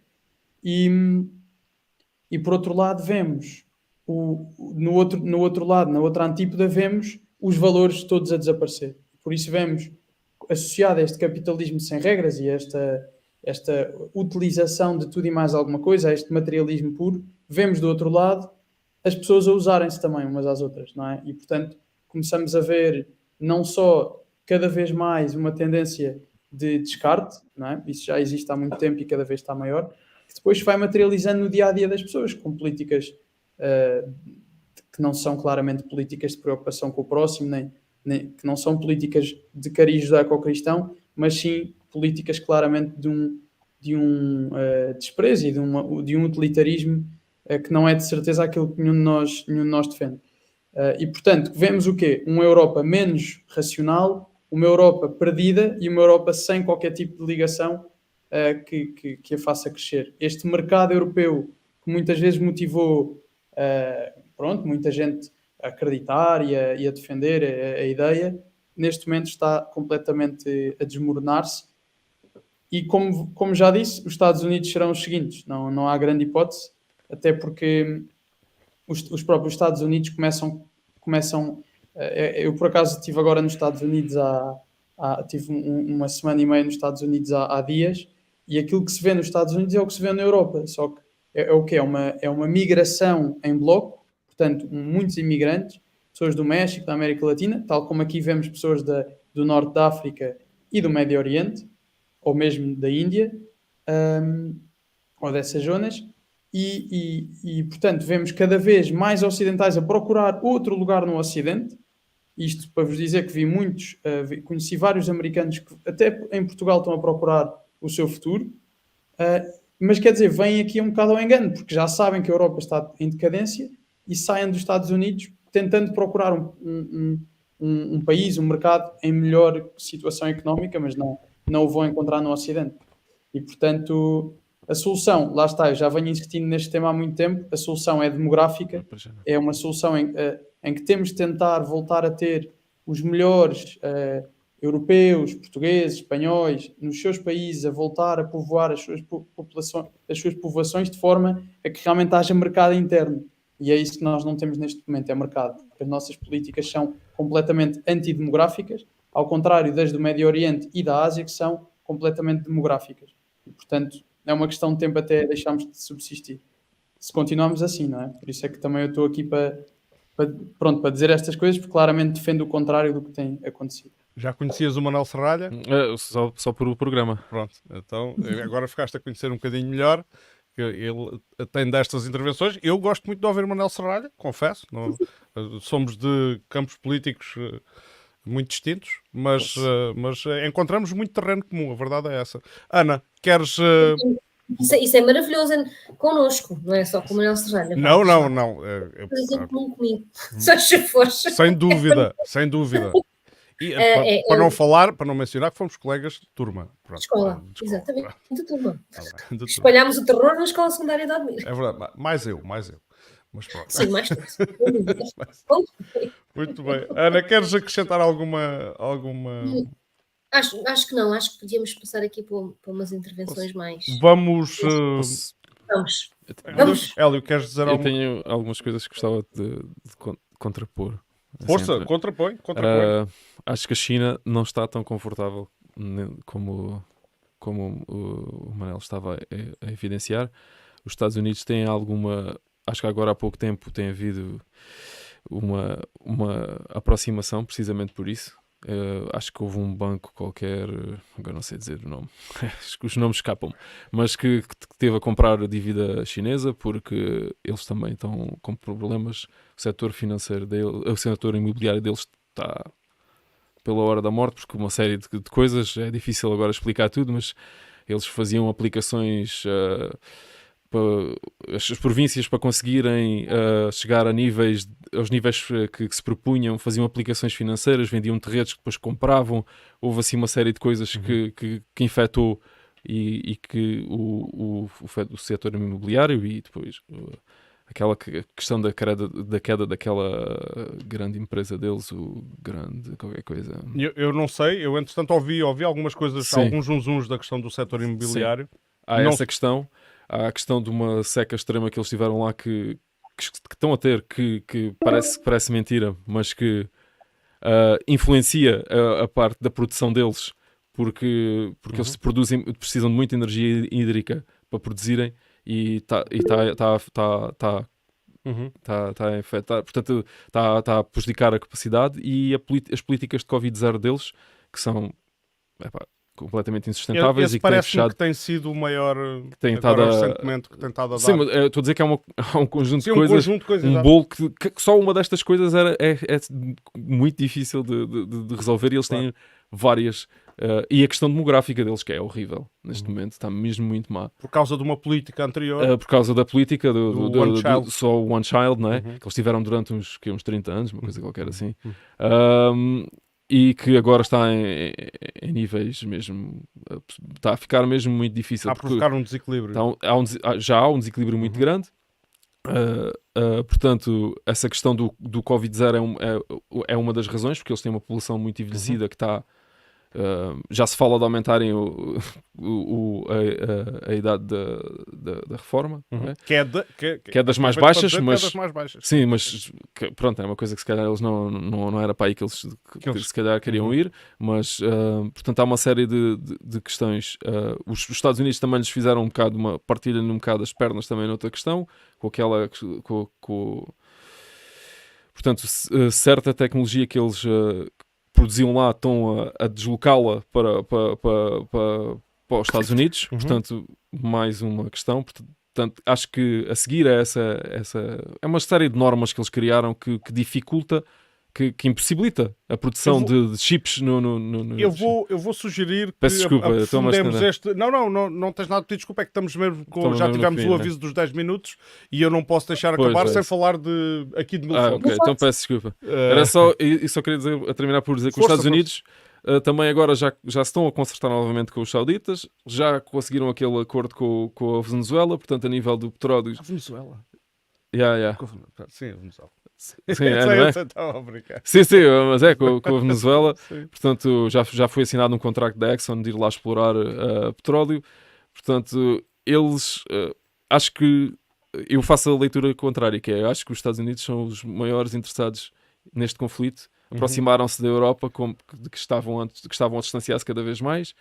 E por outro lado, vemos no outro lado, na outra antípoda, vemos os valores todos a desaparecer. Por isso vemos, associado a este capitalismo sem regras e a esta utilização de tudo e mais alguma coisa, a este materialismo puro, vemos do outro lado as pessoas a usarem-se também umas às outras, não é? E, portanto, começamos a ver não só cada vez mais uma tendência de descarte, não é? Isso já existe há muito tempo e cada vez está maior, que depois se vai materializando no dia-a-dia das pessoas, com políticas que não são claramente políticas de preocupação com o próximo, nem que não são políticas de cariz judaico-cristão, mas sim políticas claramente de um desprezo e de um utilitarismo que não é de certeza aquilo que nenhum de nós defende. E, portanto, vemos o quê? Uma Europa menos racional, uma Europa perdida e uma Europa sem qualquer tipo de ligação que a faça crescer. Este mercado europeu que muitas vezes motivou muita gente a acreditar e a defender a ideia, neste momento está completamente a desmoronar-se. E como já disse, os Estados Unidos serão os seguintes, não há grande hipótese, até porque os próprios Estados Unidos começam eu por acaso estive agora nos Estados Unidos tive uma semana e meia nos Estados Unidos há dias, e aquilo que se vê nos Estados Unidos é o que se vê na Europa, só que é o que é uma migração em bloco, portanto muitos imigrantes, pessoas do México, da América Latina, tal como aqui vemos pessoas do Norte da África e do Médio Oriente, ou mesmo da Índia, ou dessas zonas, e portanto vemos cada vez mais ocidentais a procurar outro lugar no Ocidente. Isto para vos dizer que conheci vários americanos que até em Portugal estão a procurar o seu futuro, mas quer dizer, vêm aqui um bocado ao engano, porque já sabem que a Europa está em decadência e saem dos Estados Unidos tentando procurar um país, um mercado em melhor situação económica, mas não o vão encontrar no Ocidente. E, portanto, a solução, lá está, eu já venho insistindo neste tema há muito tempo, a solução é demográfica, é uma solução em que temos de tentar voltar a ter os melhores europeus, portugueses, espanhóis, nos seus países, a voltar a povoar as suas povoações de forma a que realmente haja mercado interno. E é isso que nós não temos neste momento, é mercado. As nossas políticas são completamente antidemográficas, ao contrário das do Médio Oriente e da Ásia, que são completamente demográficas. E, portanto, é uma questão de tempo até deixarmos de subsistir. Se continuarmos assim, não é? Por isso é que também eu estou aqui para dizer estas coisas, porque claramente defendo o contrário do que tem acontecido. Já conhecias o Manuel Serralha? Só por o programa. Pronto, então agora ficaste a conhecer um bocadinho melhor. Ele tem destas intervenções. Eu gosto muito de ouvir o Manuel Serralha, confesso. Somos de campos políticos muito distintos, mas encontramos muito terreno comum, a verdade é essa. Ana, queres... Isso é maravilhoso connosco, não é só com o Manuel Serralha. Não. Por exemplo, comigo. Só se for. Sem dúvida. E, para não falar, para não mencionar que fomos colegas de turma. Pronto, escola, exatamente, de turma. Espalhámos o terror na escola secundária de Admira. É verdade, mais eu. Mas pronto. Sim, mais tu. Muito bem. Ana, queres acrescentar alguma Acho que não, acho que podíamos passar aqui para umas intervenções mais. Vamos. Vamos. Hélio, queres dizer Eu alguma tenho algumas coisas que gostava de contrapor. assim, Força, entre- contrapõe. Acho que a China não está tão confortável como o Manel estava a evidenciar. Os Estados Unidos têm alguma... Acho que agora há pouco tempo tem havido uma aproximação precisamente por isso. Acho que houve um banco qualquer, agora não sei dizer o nome, acho que os nomes escapam-me, mas que teve a comprar a dívida chinesa porque eles também estão com problemas. O setor financeiro o setor imobiliário deles está pela hora da morte, porque uma série de coisas, é difícil agora explicar tudo, mas eles faziam aplicações, as províncias para conseguirem chegar aos níveis que se propunham, faziam aplicações financeiras, vendiam terrenos que depois compravam. Houve assim uma série de coisas que infectou e que o setor imobiliário e depois aquela questão da queda daquela grande empresa deles, o grande qualquer coisa. Eu não sei, eu entretanto ouvi algumas coisas, Sim. alguns zunzuns da questão do setor imobiliário. Há Não- essa questão, há a questão de uma seca extrema que eles tiveram lá que estão a ter, que parece mentira, mas que influencia a parte da produção deles, porque eles precisam de muita energia hídrica para produzirem e está Uhum. a afetar, portanto está a prejudicar a capacidade e as políticas de Covid-0 deles, que são completamente insustentáveis Esse e que têm parece-me fechado. que tem sido o maior Tem agora estado a- recentemente que tem estado a dar. Sim, mas estou a dizer que há um conjunto Sim, de coisas, conjunto de coisas. um exato. bolo que só uma destas coisas é muito difícil de resolver e eles têm várias. E a questão demográfica deles, que é horrível neste momento, está mesmo muito má. Por causa de uma política anterior. Por causa da política Do One Child. só o One Child, não é? Uhum. Que eles tiveram durante uns 30 anos, uma coisa qualquer assim. E que agora está em níveis mesmo. Está a ficar mesmo muito difícil. A provocar um desequilíbrio. Então, já há um desequilíbrio muito grande. Portanto, essa questão do Covid-0 é uma das razões, porque eles têm uma população muito envelhecida que está. Já se fala de aumentarem a idade da reforma, não é? Que Que é das mais aproveito para baixas, dizer que mas- é das mais baixas. Sim, mas pronto, é uma coisa que se calhar eles não era para aí que eles se calhar queriam ir, mas portanto há uma série de questões. Os Estados Unidos também lhes fizeram um bocado partilham um bocado as pernas também noutra questão, com aquela portanto, certa tecnologia que eles produziam lá estão a deslocá-la para os Estados Unidos, portanto, mais uma questão. Portanto, acho que a seguir a essa é uma série de normas que eles criaram que dificulta, que impossibilita a produção de chips no Eu vou sugerir que Peço desculpa, eu estou-me a aprofundemos estender. Não tens nada de pedir desculpa, é que estamos mesmo Estamos já mesmo no tivemos fim, o né? aviso dos 10 minutos e eu não posso deixar Pois, acabar é sem isso. falar aqui de mil fontes. Ok, então peço desculpa. Era só, e só queria terminar por dizer que os Força, Estados Unidos também agora já se estão a concertar novamente com os sauditas, já conseguiram aquele acordo com a Venezuela, portanto a nível do petróleo. A Venezuela. Yeah. Sim, a Venezuela. Sim, é, não é? Estava a brincar. Sim, mas é com a Venezuela. Sim. Portanto, já foi assinado um contrato da Exxon de ir lá explorar petróleo. Portanto, eles... acho que eu faço a leitura contrária, que é, acho que os Estados Unidos são os maiores interessados neste conflito. Aproximaram-se da Europa que estavam a distanciar-se cada vez mais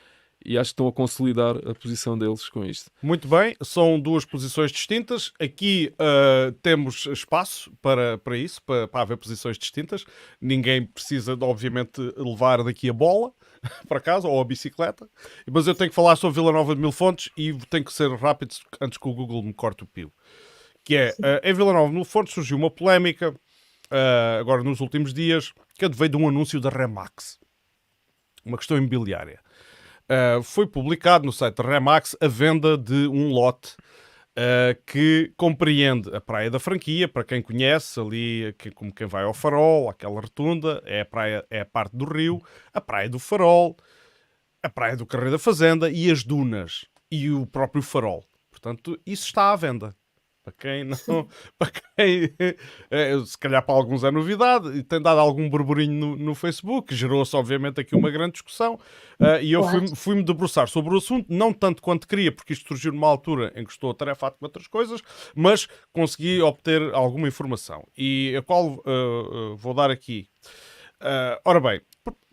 e acho que estão a consolidar a posição deles com isto. Muito bem, são duas posições distintas. Aqui temos espaço para isso, para haver posições distintas. Ninguém precisa, obviamente, levar daqui a bola para casa ou a bicicleta. Mas eu tenho que falar sobre Vila Nova de Mil Fontes e tenho que ser rápido antes que o Google me corte o pio. Que é, em Vila Nova de Mil Fontes surgiu uma polémica, agora nos últimos dias, que veio de um anúncio da Remax. Uma questão imobiliária. Foi publicado no site da Remax a venda de um lote que compreende a Praia da Franquia, para quem conhece, ali como quem vai ao Farol, aquela rotunda, é a parte do rio, a Praia do Farol, a Praia do Carreiro da Fazenda e as dunas e o próprio Farol. Portanto, isso está à venda. Para quem não, para quem, se calhar para alguns é novidade, e tem dado algum burburinho no Facebook, gerou-se obviamente aqui uma grande discussão, e eu Claro. fui-me debruçar sobre o assunto, não tanto quanto queria, porque isto surgiu numa altura em que estou atarefado com outras coisas, mas consegui obter alguma informação, e a qual vou dar aqui. Ora bem,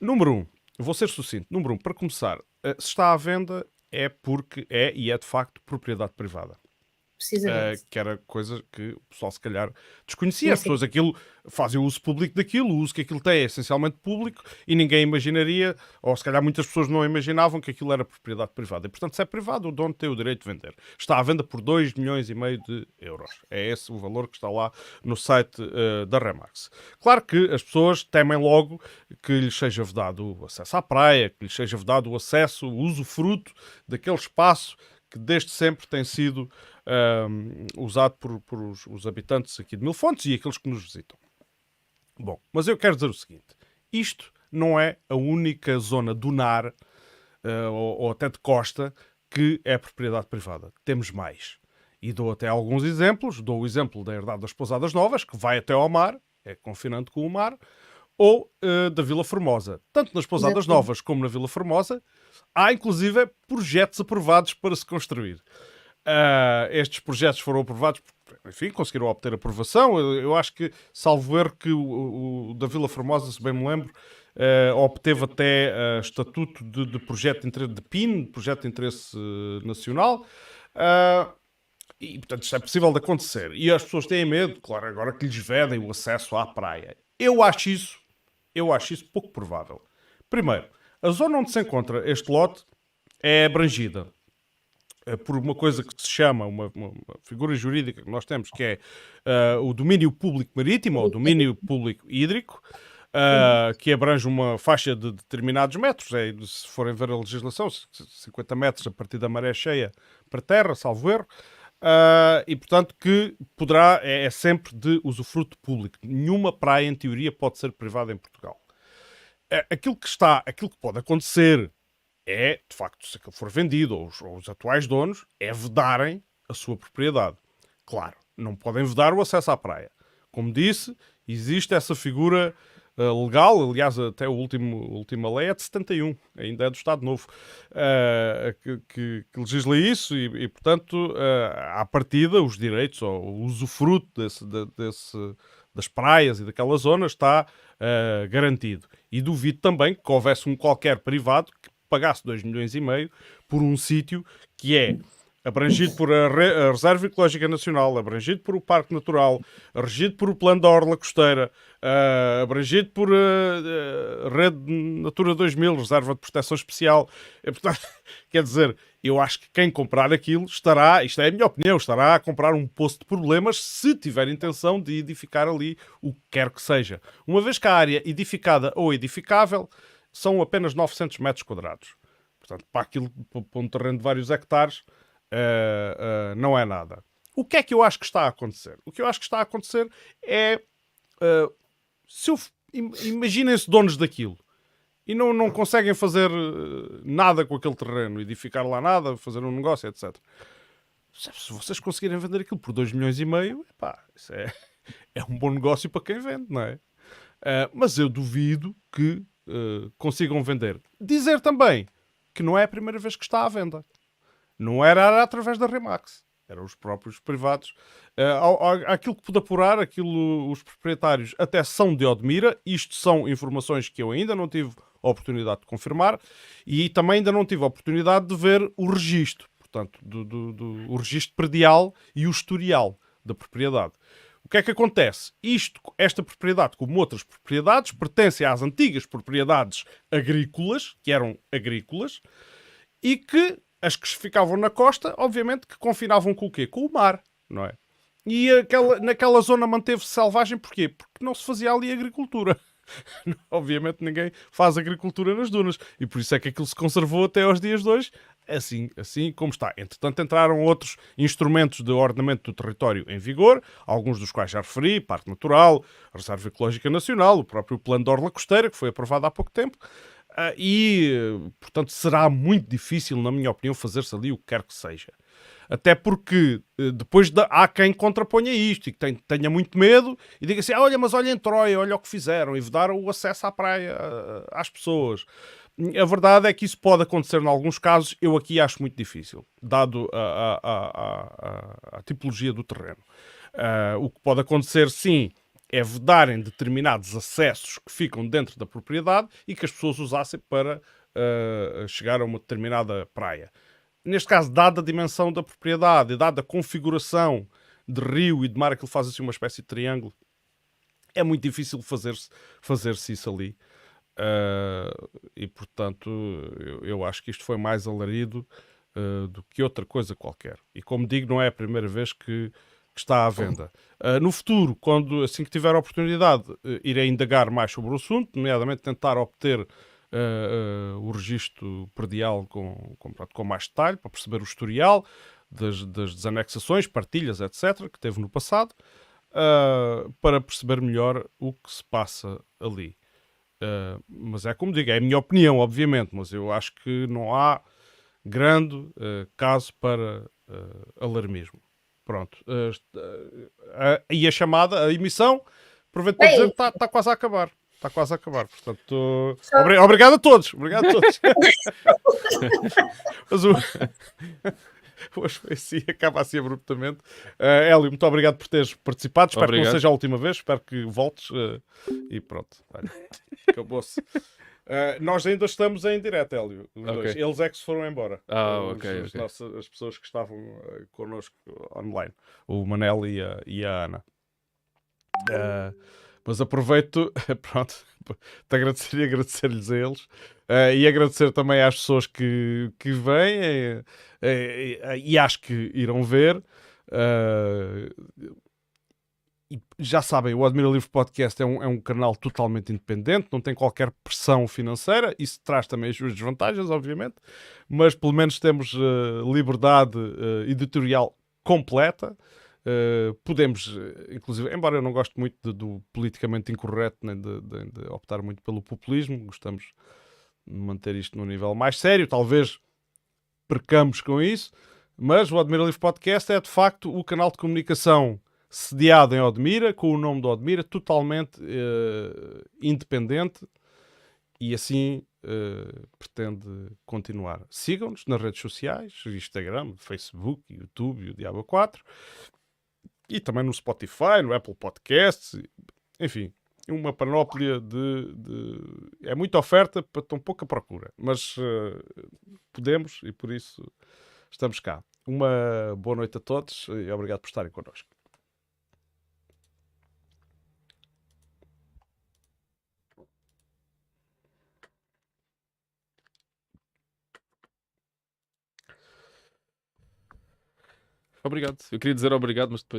número 1, vou ser sucinto. Número 1, para começar, se está à venda é porque é e é de facto propriedade privada. Precisamente. Que era coisa que o pessoal se calhar desconhecia. Não As sei. pessoas aquilo fazem o uso público daquilo, o uso que aquilo tem é essencialmente público e ninguém imaginaria, ou se calhar muitas pessoas não imaginavam que aquilo era propriedade privada. E portanto, se é privado, o dono tem o direito de vender. Está à venda por 2,5 milhões de euros. É esse o valor que está lá no site da Remax. Claro que as pessoas temem logo que lhes seja vedado o acesso à praia, que lhes seja vedado o acesso, o usufruto daquele espaço que desde sempre tem sido usado por os habitantes aqui de Mil Fontes e aqueles que nos visitam. Bom, mas eu quero dizer o seguinte: isto não é a única zona dunar ou até de costa que é propriedade privada. Temos mais. E dou até alguns exemplos. Dou o exemplo da Herdade das Pousadas Novas, que vai até ao mar, é confinante com o mar, ou da Vila Formosa. Tanto nas Pousadas Exatamente. Novas como na Vila Formosa, há inclusive projetos aprovados para se construir. Estes projetos foram aprovados, enfim, conseguiram obter aprovação. Eu acho que, salvo erro, que o da Vila Formosa, se bem me lembro, obteve até estatuto de projeto de PIN, projeto de interesse nacional. E, portanto, isto é possível de acontecer. E as pessoas têm medo, claro, agora que lhes vedem o acesso à praia. Eu acho isso pouco provável. Primeiro, a zona onde se encontra este lote é abrangida por uma coisa que se chama, uma figura jurídica que nós temos, que é o domínio público marítimo, ou o domínio público hídrico, que abrange uma faixa de determinados metros. Se forem ver a legislação, 50 metros a partir da maré cheia para terra, salvo erro. E portanto que poderá, é sempre de usufruto público. Nenhuma praia em teoria pode ser privada em Portugal. Aquilo que pode acontecer é, de facto, se aquilo for vendido, ou os atuais donos, é vedarem a sua propriedade. Claro, não podem vedar o acesso à praia. Como disse, existe essa figura legal, aliás, até a última lei é de 71, ainda é do Estado Novo, que legisla isso e portanto, à partida, os direitos, ou o usufruto das praias e daquela zona está garantido. E duvido também que houvesse qualquer privado que pagasse 2,5 milhões por um sítio que é abrangido por a Reserva Ecológica Nacional, abrangido por o Parque Natural, regido por o Plano da Orla Costeira, abrangido por a Rede Natura 2000, Reserva de Proteção Especial. Portanto, quer dizer, eu acho que quem comprar aquilo estará, isto é a minha opinião, estará a comprar um poço de problemas se tiver intenção de edificar ali o que quer que seja. Uma vez que a área edificada ou edificável são apenas 900 metros quadrados. Portanto, para um terreno de vários hectares, não é nada. O que é que eu acho que está a acontecer? O que eu acho que está a acontecer é... imaginem-se donos daquilo e não conseguem fazer nada com aquele terreno, edificar lá nada, fazer um negócio, etc. Se vocês conseguirem vender aquilo por 2,5 milhões, epá, isso é um bom negócio para quem vende, não é? Mas eu duvido que consigam vender. Dizer também que não é a primeira vez que está à venda. Não era através da Remax. Eram os próprios privados. Aquilo que pude apurar, os proprietários até são de Odmira. Isto são informações que eu ainda não tive a oportunidade de confirmar e também ainda não tive a oportunidade de ver o registro. Portanto, o registro predial e o historial da propriedade. O que é que acontece? Esta propriedade, como outras propriedades, pertence às antigas propriedades agrícolas, que eram agrícolas, e que as que ficavam na costa, obviamente, que confinavam com o quê? Com o mar, não é? E naquela zona manteve-se selvagem, porquê? Porque não se fazia ali agricultura. Obviamente ninguém faz agricultura nas dunas. E por isso é que aquilo se conservou até aos dias de hoje, assim como está. Entretanto, entraram outros instrumentos de ordenamento do território em vigor, alguns dos quais já referi, Parque Natural, Reserva Ecológica Nacional, o próprio Plano de Orla Costeira, que foi aprovado há pouco tempo. Portanto, será muito difícil, na minha opinião, fazer-se ali o que quer que seja. Até porque depois há quem contraponha isto e que tenha muito medo e diga assim, olha, mas olha em Troia, olha o que fizeram, e vedar o acesso à praia às pessoas. A verdade é que isso pode acontecer em alguns casos, eu aqui acho muito difícil, dado a tipologia do terreno. O que pode acontecer, sim, é vedarem determinados acessos que ficam dentro da propriedade e que as pessoas usassem para chegar a uma determinada praia. Neste caso, dada a dimensão da propriedade e dada a configuração de rio e de mar, aquilo faz assim uma espécie de triângulo, é muito difícil fazer-se isso ali. E portanto, eu acho que isto foi mais alarido do que outra coisa qualquer. E como digo, não é a primeira vez que está à venda. No futuro, assim que tiver a oportunidade, irei indagar mais sobre o assunto, nomeadamente tentar obter o registro predial com mais detalhe, para perceber o historial das desanexações, partilhas, etc., que teve no passado, para perceber melhor o que se passa ali. Mas é como digo, é a minha opinião, obviamente, mas eu acho que não há grande caso para alarmismo. Pronto. E a chamada, a emissão, aproveito para dizer, está quase a acabar. Está quase a acabar. Portanto, obrigado a todos. Obrigado a todos. Mas hoje foi assim, acaba assim abruptamente. Hélio, muito obrigado por teres participado. Espero que não seja a última vez. Espero que voltes. E pronto. Acabou-se. Nós ainda estamos em direto, Hélio. Eles é que se foram embora. As pessoas que estavam connosco online. O Manel e a Ana. Mas aproveito, pronto, te agradecer e agradecer-lhes a eles. E agradecer também às pessoas que vêm e acho que irão ver. E já sabem, o Admira Livre Podcast é um canal totalmente independente, não tem qualquer pressão financeira, isso traz também as suas desvantagens, obviamente, mas pelo menos temos liberdade editorial completa. Podemos, inclusive, embora eu não goste muito do politicamente incorreto, nem de optar muito pelo populismo, gostamos de manter isto num nível mais sério, talvez percamos com isso, mas o Admira Livre Podcast é de facto o canal de comunicação sediado em Odmira, com o nome de Odmira, totalmente independente, e assim pretende continuar. Sigam-nos nas redes sociais, Instagram, Facebook, YouTube e o Diabo 4, e também no Spotify, no Apple Podcasts, enfim, uma panóplia é muita oferta para tão pouca procura, mas podemos e por isso estamos cá. Uma boa noite a todos e obrigado por estarem connosco. Obrigado. Eu queria dizer obrigado, mas depois